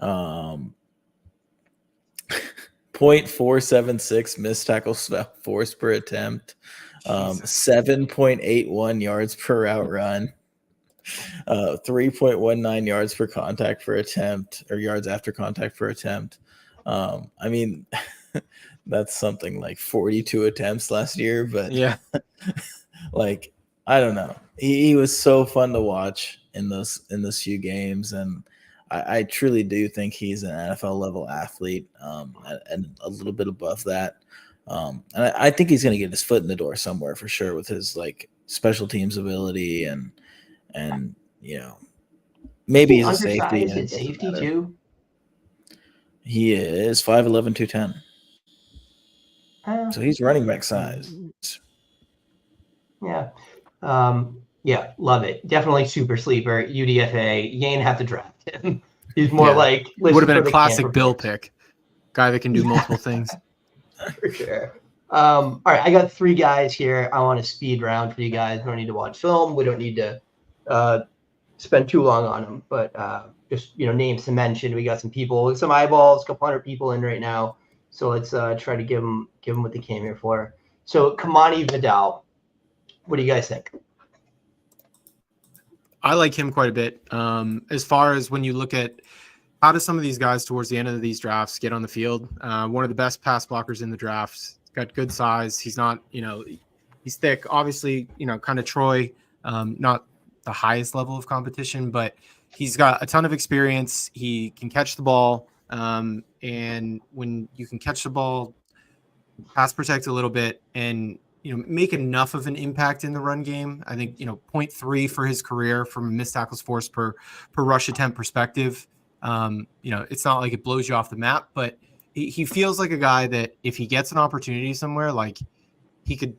0.476 missed tackles forced per attempt, 7.81 yards per route run, 3.19 yards per contact per attempt, or yards after contact per attempt. I mean, that's something like 42 attempts last year, but yeah, like I don't know. He was so fun to watch in those few games, and I truly do think he's an NFL level athlete, and a little bit above that. And I think he's going to get his foot in the door somewhere for sure with his like special teams ability and maybe he's a safety. Is it safety too? He is 5'11", 210. So he's running back size. Yeah. Yeah, love it. Definitely super sleeper. UDFA. You ain't have to draft him. He's more like would have been a classic Bill pick. Guy that can do multiple things. For sure. All right, I got 3 guys here. I want to speed round for you guys. We don't need to watch film. We don't need to spend too long on them, but just names to mention. We got some people, some eyeballs, a couple hundred people in right now. So let's try to give them what they came here for. So Kamani Vidal, what do you guys think? I like him quite a bit. As far as when you look at how do some of these guys towards the end of these drafts get on the field, one of the best pass blockers in the draft got good size. He's not, he's thick. Obviously, kind of Troy, not the highest level of competition, but he's got a ton of experience. He can catch the ball. And when you can catch the ball, pass protect a little bit, and make enough of an impact in the run game. I think 0.3 for his career from a missed tackles forced per rush attempt perspective. It's not like it blows you off the map, but he feels like a guy that if he gets an opportunity somewhere, like he could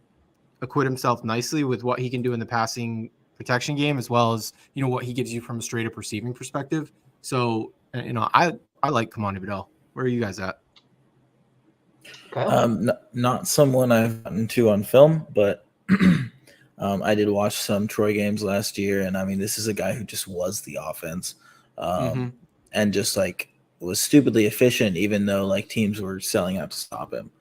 acquit himself nicely with what he can do in the passing protection game, as well as what he gives you from a straight up receiving perspective. So I like Kamani Vidal. Where are you guys at? Not someone I've gotten to on film, but I did watch some Troy games last year, and I mean, this is a guy who just was the offense, and just like was stupidly efficient, even though like teams were selling out to stop him.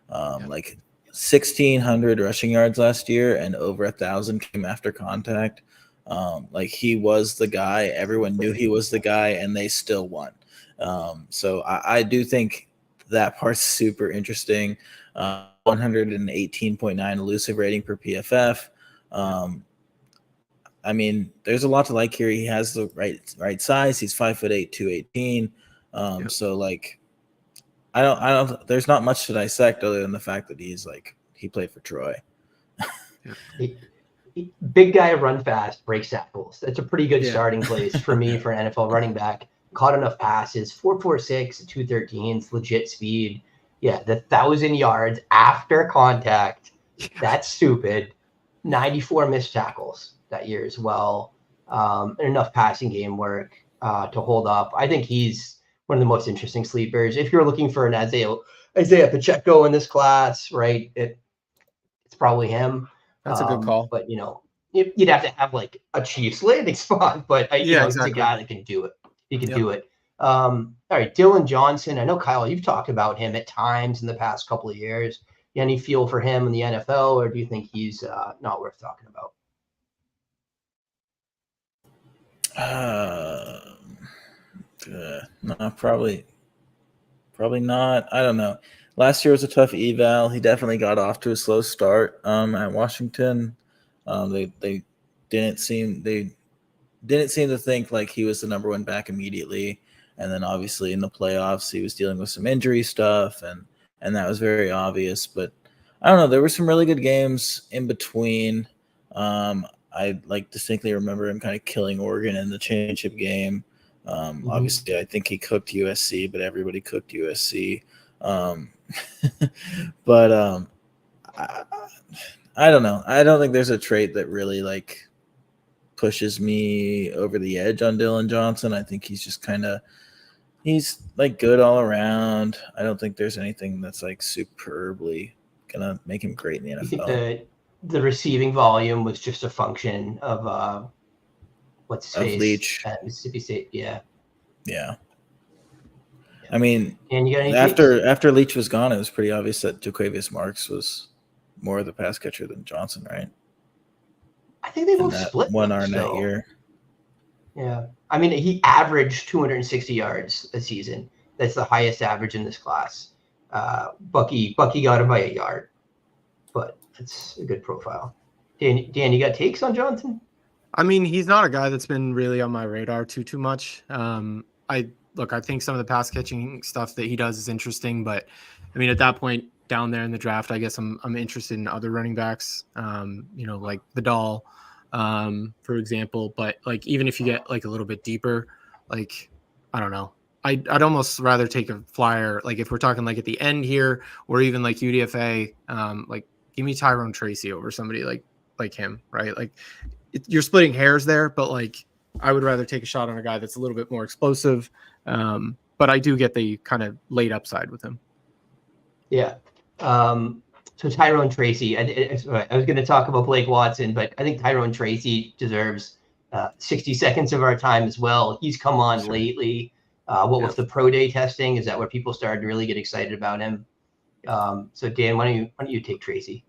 Like 1,600 rushing yards last year, and over 1,000 came after contact. Like he was the guy. Everyone knew he was the guy, and they still won. So I do think that part's super interesting. 118.9 elusive rating per PFF. I mean, there's a lot to like here. He has the right size. He's 5'8", 218. So like, I don't. There's not much to dissect other than the fact that he played for Troy. Big guy, run fast, break tackles. That's a pretty good starting place for me for an NFL running back. Caught enough passes, 4.46, 213, legit speed. Yeah, the 1,000 yards after contact. That's stupid. 94 missed tackles that year as well. And enough passing game work to hold up. I think he's one of the most interesting sleepers. If you're looking for an Isaiah Pacheco in this class, right, it's probably him. That's a good call. But, you'd have to have like a Chiefs landing spot. But, exactly. It's a guy that can do it. He can do it. All right, Dylan Johnson. I know, Kyle, you've talked about him at times in the past couple of years. Any feel for him in the NFL, or do you think he's not worth talking about? No, probably not. I don't know. Last year was a tough eval. He definitely got off to a slow start at Washington. They didn't seem to think like he was the number one back immediately. And then obviously in the playoffs, he was dealing with some injury stuff, and that was very obvious. But I don't know. There were some really good games in between. I distinctly remember him kind of killing Oregon in the championship game. Obviously, I think he cooked USC, but everybody cooked USC. But I don't know. I don't think there's a trait that really pushes me over the edge on Dylan Johnson. I think he's just he's good all around. I don't think there's anything that's superbly gonna make him great in the NFL. You think the receiving volume was just a function of what's his face Leach at Mississippi State? Yeah. I mean, and you got after Leach was gone, it was pretty obvious that Jaquavius Marks was more of the pass catcher than Johnson, right? I think they both split 1 Arnett year. Yeah. I mean, he averaged 260 yards a season. That's the highest average in this class. Bucky got him by a yard, but it's a good profile. Dan, you got takes on Johnson? I mean, he's not a guy that's been really on my radar too much. I think some of the pass catching stuff that he does is interesting, but I mean, at that point down there in the draft, I guess I'm interested in other running backs, like Vidal, for example. But even if you get a little bit deeper, I don't know. I'd almost rather take a flyer, if we're talking at the end here, or even UDFA, give me Tyrone Tracy over somebody like him, right? You're splitting hairs there, but I would rather take a shot on a guy that's a little bit more explosive. But I do get the kind of late upside with him. Yeah. So Tyrone Tracy, I was going to talk about Blake Watson, but I think Tyrone Tracy deserves 60 seconds of our time as well. He's come on lately. With the pro day testing, is that where people started to really get excited about him? So Dan, why don't you take Tracy?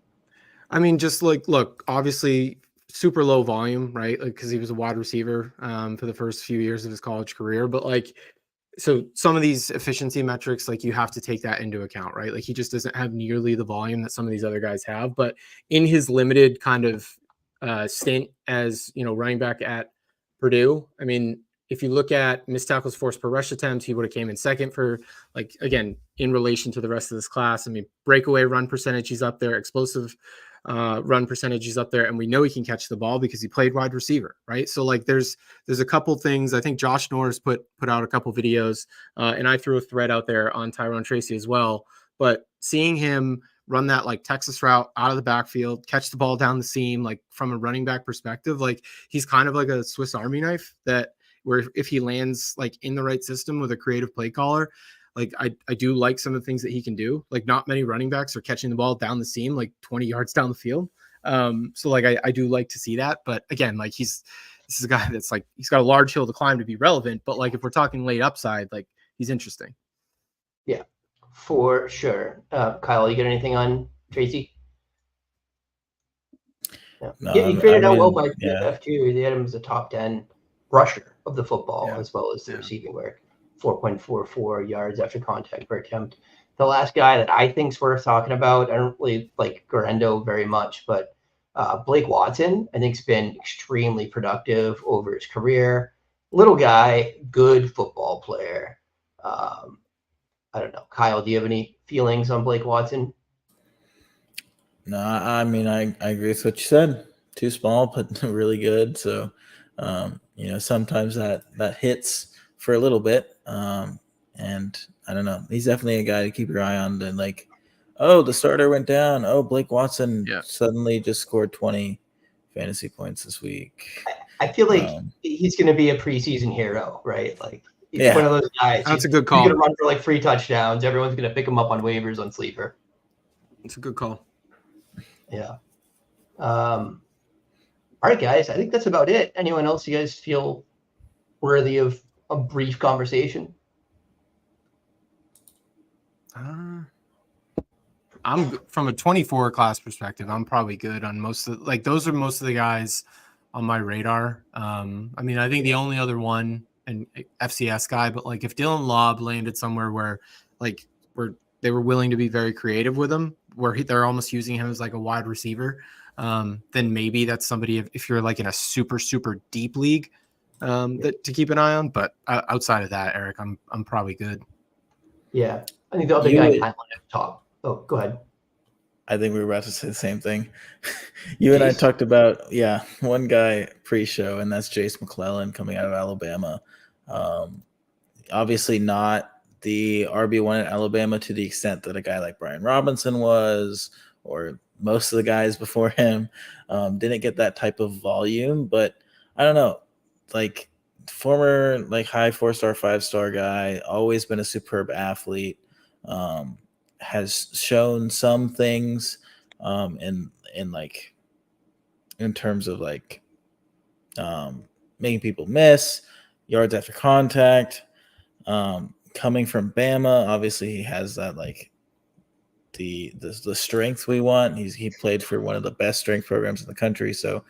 I mean, just look, obviously super low volume, right? Because he was a wide receiver for the first few years of his college career, but so some of these efficiency metrics, like you have to take that into account, right? Like he just doesn't have nearly the volume that some of these other guys have. But in his limited kind of stint as, running back at Purdue, I mean, if you look at missed tackles forced per rush attempts, he would have came in second for, like, again, in relation to the rest of this class. I mean, breakaway run percentage, he's up there. Explosive run percentage, he's up there. And we know he can catch the ball because he played wide receiver, right? So like there's a couple things. I think Josh Norris put out a couple videos, and I threw a thread out there on Tyrone Tracy as well. But seeing him run that like Texas route out of the backfield, catch the ball down the seam, like from a running back perspective, like he's kind of like a Swiss Army knife that where if he lands like in the right system with a creative play caller, like I do like some of the things that he can do. Like not many running backs are catching the ball down the seam, like 20 yards down the field. So like I do like to see that. But again, like this is a guy that's like, he's got a large hill to climb to be relevant. But like if we're talking late upside, like he's interesting. Yeah, for sure. Kyle, you got anything on Tracy? No, he figured out well by PFF too. They had him as a top 10 rusher of the football, as well as the receiving work. 4.44 yards after contact per attempt. The last guy that I think is worth talking about, I don't really like Guerrero very much, but Blake Watson, I think, has been extremely productive over his career. Little guy, good football player. I don't know. Kyle, do you have any feelings on Blake Watson? No, I mean, I agree with what you said. Too small, but really good. So, sometimes that hits for a little bit. And I don't know. He's definitely a guy to keep your eye on. And like, oh, the starter went down. Oh, Blake Watson suddenly just scored 20 fantasy points this week. I feel like he's going to be a preseason hero, right? Like, he's one of those guys. That's a good call. He's going to run for like 3 touchdowns. Everyone's going to pick him up on waivers on Sleeper. It's a good call. Yeah. All right, guys. I think that's about it. Anyone else you guys feel worthy of a brief conversation? I'm from a 24 class perspective. I'm probably good on most of those are most of the guys on my radar. I mean, I think the only other one and FCS guy, but like if Dylan Lobb landed somewhere where they were willing to be very creative with him, where they're almost using him as like a wide receiver, then maybe that's somebody if you're like in a super, super deep league that to keep an eye on. But outside of that, Eric, I'm probably good. Yeah. I think the other guy kind of at the top. Oh, go ahead. I think we were about to say the same thing. You and I talked about, one guy pre-show, and that's Jace McClellan coming out of Alabama. Obviously not the RB1 at Alabama to the extent that a guy like Brian Robinson was, or most of the guys before him didn't get that type of volume. But I don't know, like former like high 4-star, 5-star guy, always been a superb athlete, has shown some things in terms of like making people miss, yards after contact. Coming from Bama, obviously he has that like the strength we want. He played for one of the best strength programs in the country. So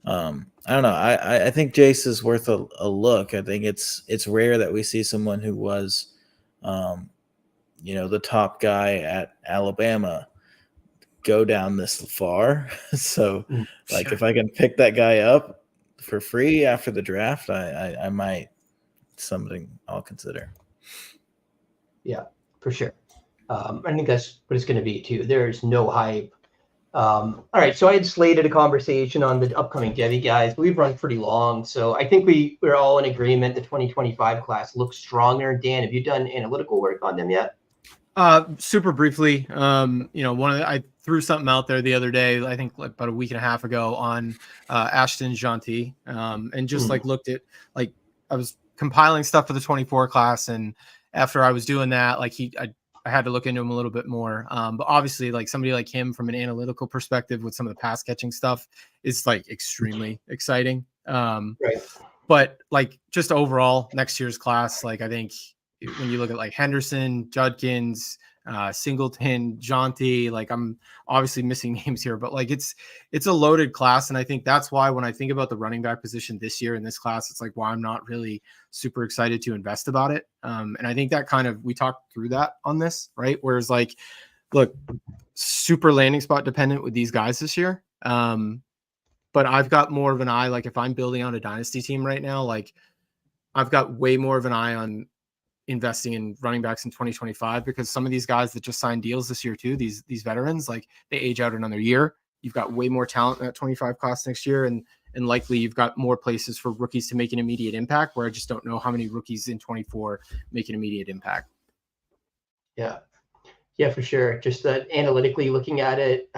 I don't know. I think Jace is worth a look. I think it's rare that we see someone who was the top guy at Alabama go down this far. So like if I can pick that guy up for free after the draft, I might, something I'll consider. Yeah, for sure. I think that's what it's going to be too. There's no hype. All right, so I had slated a conversation on the upcoming Devy guys, but we've run pretty long. So I think we're all in agreement the 2025 class looks stronger. Dan, have you done analytical work on them yet? Super briefly, I threw something out there the other day, I think like about a week and a half ago on Ashton Gentil, and just like looked at, like I was compiling stuff for the 24 class, and after I was doing that, like I had to look into him a little bit more. But obviously like somebody like him from an analytical perspective with some of the pass catching stuff is like extremely exciting. Right. But like just overall next year's class, like I think when you look at like Henderson, Judkins, Singleton, Jonty. Like, I'm obviously missing names here, but like it's a loaded class. And I think that's why when I think about the running back position this year in this class, it's like why I'm not really super excited to invest about it. And I think that kind of, we talked through that on this, right? Whereas like, look, super landing spot dependent with these guys this year. But I've got more of an eye, like if I'm building out a dynasty team right now, like I've got way more of an eye on investing in running backs in 2025, because some of these guys that just signed deals this year too, these veterans, like they age out another year. You've got way more talent in that 25 class next year. And likely you've got more places for rookies to make an immediate impact, where I just don't know how many rookies in 24 make an immediate impact. Yeah. Yeah, for sure. Just that analytically looking at it,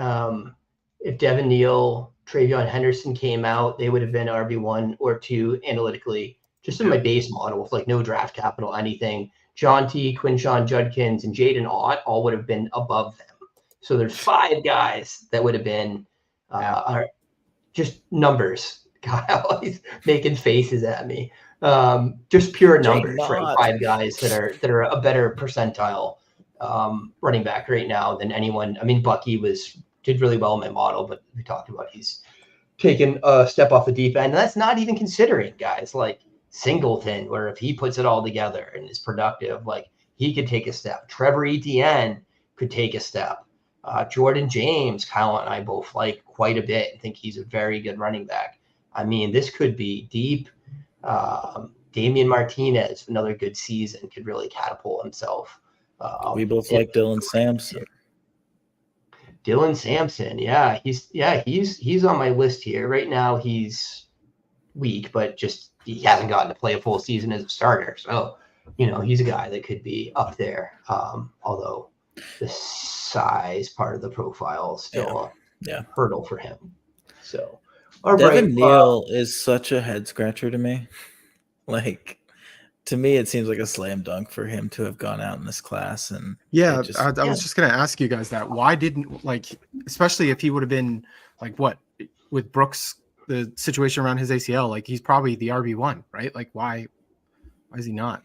if Devin Neal, Travion Henderson came out, they would have been RB1 or 2 analytically, just in my base model with like no draft capital, anything. John T, Quinshawn Judkins, and Jaden Ott all would have been above them. So there's 5 guys that would have been are just numbers. Kyle, he's making faces at me. Just pure numbers, right? 5 guys that are a better percentile running back right now than anyone. I mean, Bucky did really well in my model, but we talked about he's taken a step off the deep end. And that's not even considering guys like Singleton, where if he puts it all together and is productive, like he could take a step. Trevor Etienne could take a step. Jordan James, Kyle and I both like quite a bit. I think he's a very good running back. I mean, this could be deep. Damian Martinez, another good season, could really catapult himself. We both like Dylan Sampson. Dylan Sampson, yeah, he's on my list here right now. He's weak, but just he hasn't gotten to play a full season as a starter, so he's a guy that could be up there. Although the size part of the profile is still a hurdle for him. So, Devin Neal is such a head scratcher to me. Like, to me, it seems like a slam dunk for him to have gone out in this class. And I was just going to ask you guys that. Why didn't, like, especially if he would have been like what with Brooks, the situation around his ACL, like he's probably the RB1, right? Like, why is he not?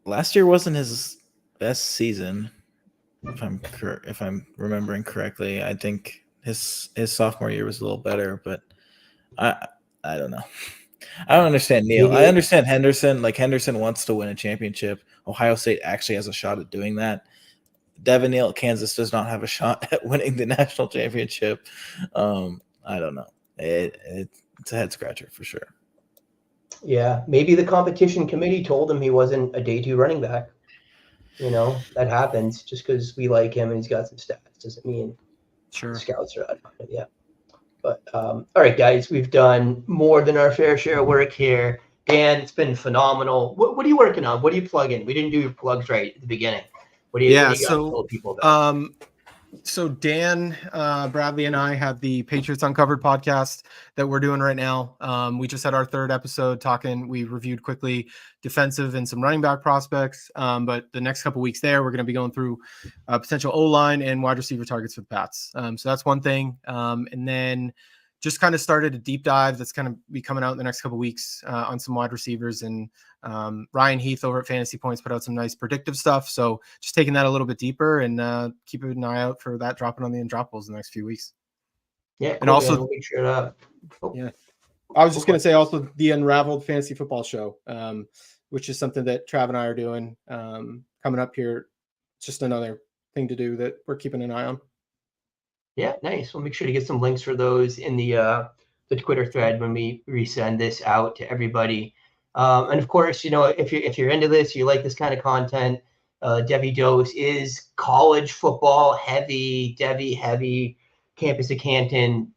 Last year wasn't his best season, if I'm remembering correctly. I think his sophomore year was a little better, but I don't know. I don't understand Neal. I understand Henderson. Like, Henderson wants to win a championship. Ohio State actually has a shot at doing that. Devin Neal at Kansas does not have a shot at winning the national championship. I don't know. It's a head scratcher for sure. Yeah, maybe the competition committee told him he wasn't a day 2 running back. That happens. Just because we like him and he's got some stats doesn't mean scouts are out of it. Yeah. But all right, guys, we've done more than our fair share of work here. Dan, it's been phenomenal. What are you working on? What are you plugging? We didn't do your plugs right at the beginning. What do you got to tell people about? So Dan, Bradley, and I have the Patriots Uncovered podcast that we're doing right now. We just had our 3rd episode talking. We reviewed quickly defensive and some running back prospects. But the next couple weeks there, we're going to be going through potential O-line and wide receiver targets for the Pats. So that's one thing. And then just kind of started a deep dive that's kind of be coming out in the next couple weeks on some wide receivers. And Ryan Heath over at Fantasy Points put out some nice predictive stuff. So just taking that a little bit deeper and keep an eye out for that dropping on the Undroppables in the next few weeks. Yeah. Cool, and also, make sure to, I was just going to say also the Unraveled Fantasy Football Show, which is something that Trav and I are doing coming up here. It's just another thing to do that we're keeping an eye on. Yeah, nice. We'll make sure to get some links for those in the Twitter thread when we resend this out to everybody. And of course, if you're into this, you like this kind of content, Devy Dose is college football heavy, Devy heavy, Campus of Canton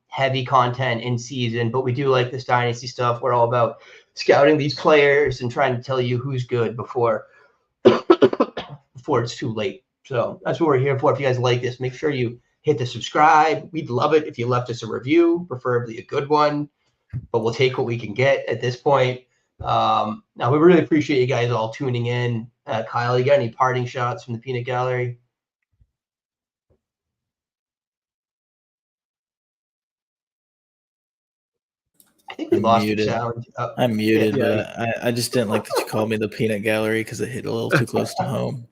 heavy content in season. But we do like this dynasty stuff. We're all about scouting these players and trying to tell you who's good before it's too late. So that's what we're here for. If you guys like this, make sure you hit the subscribe. We'd love it if you left us a review, preferably a good one, but we'll take what we can get at this point. Now, we really appreciate you guys all tuning in. Kyle, you got any parting shots from the Peanut Gallery? I think we lost the sound. I'm muted, but I just didn't like that you called me the Peanut Gallery because it hit a little too close to home.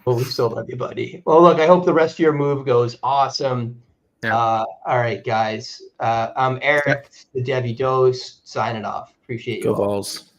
Well, we still love you, buddy. Well, look, I hope the rest of your move goes awesome. Yeah. All right, guys. I'm Eric, the Devy Dose, signing off. Appreciate you Go all. Vols.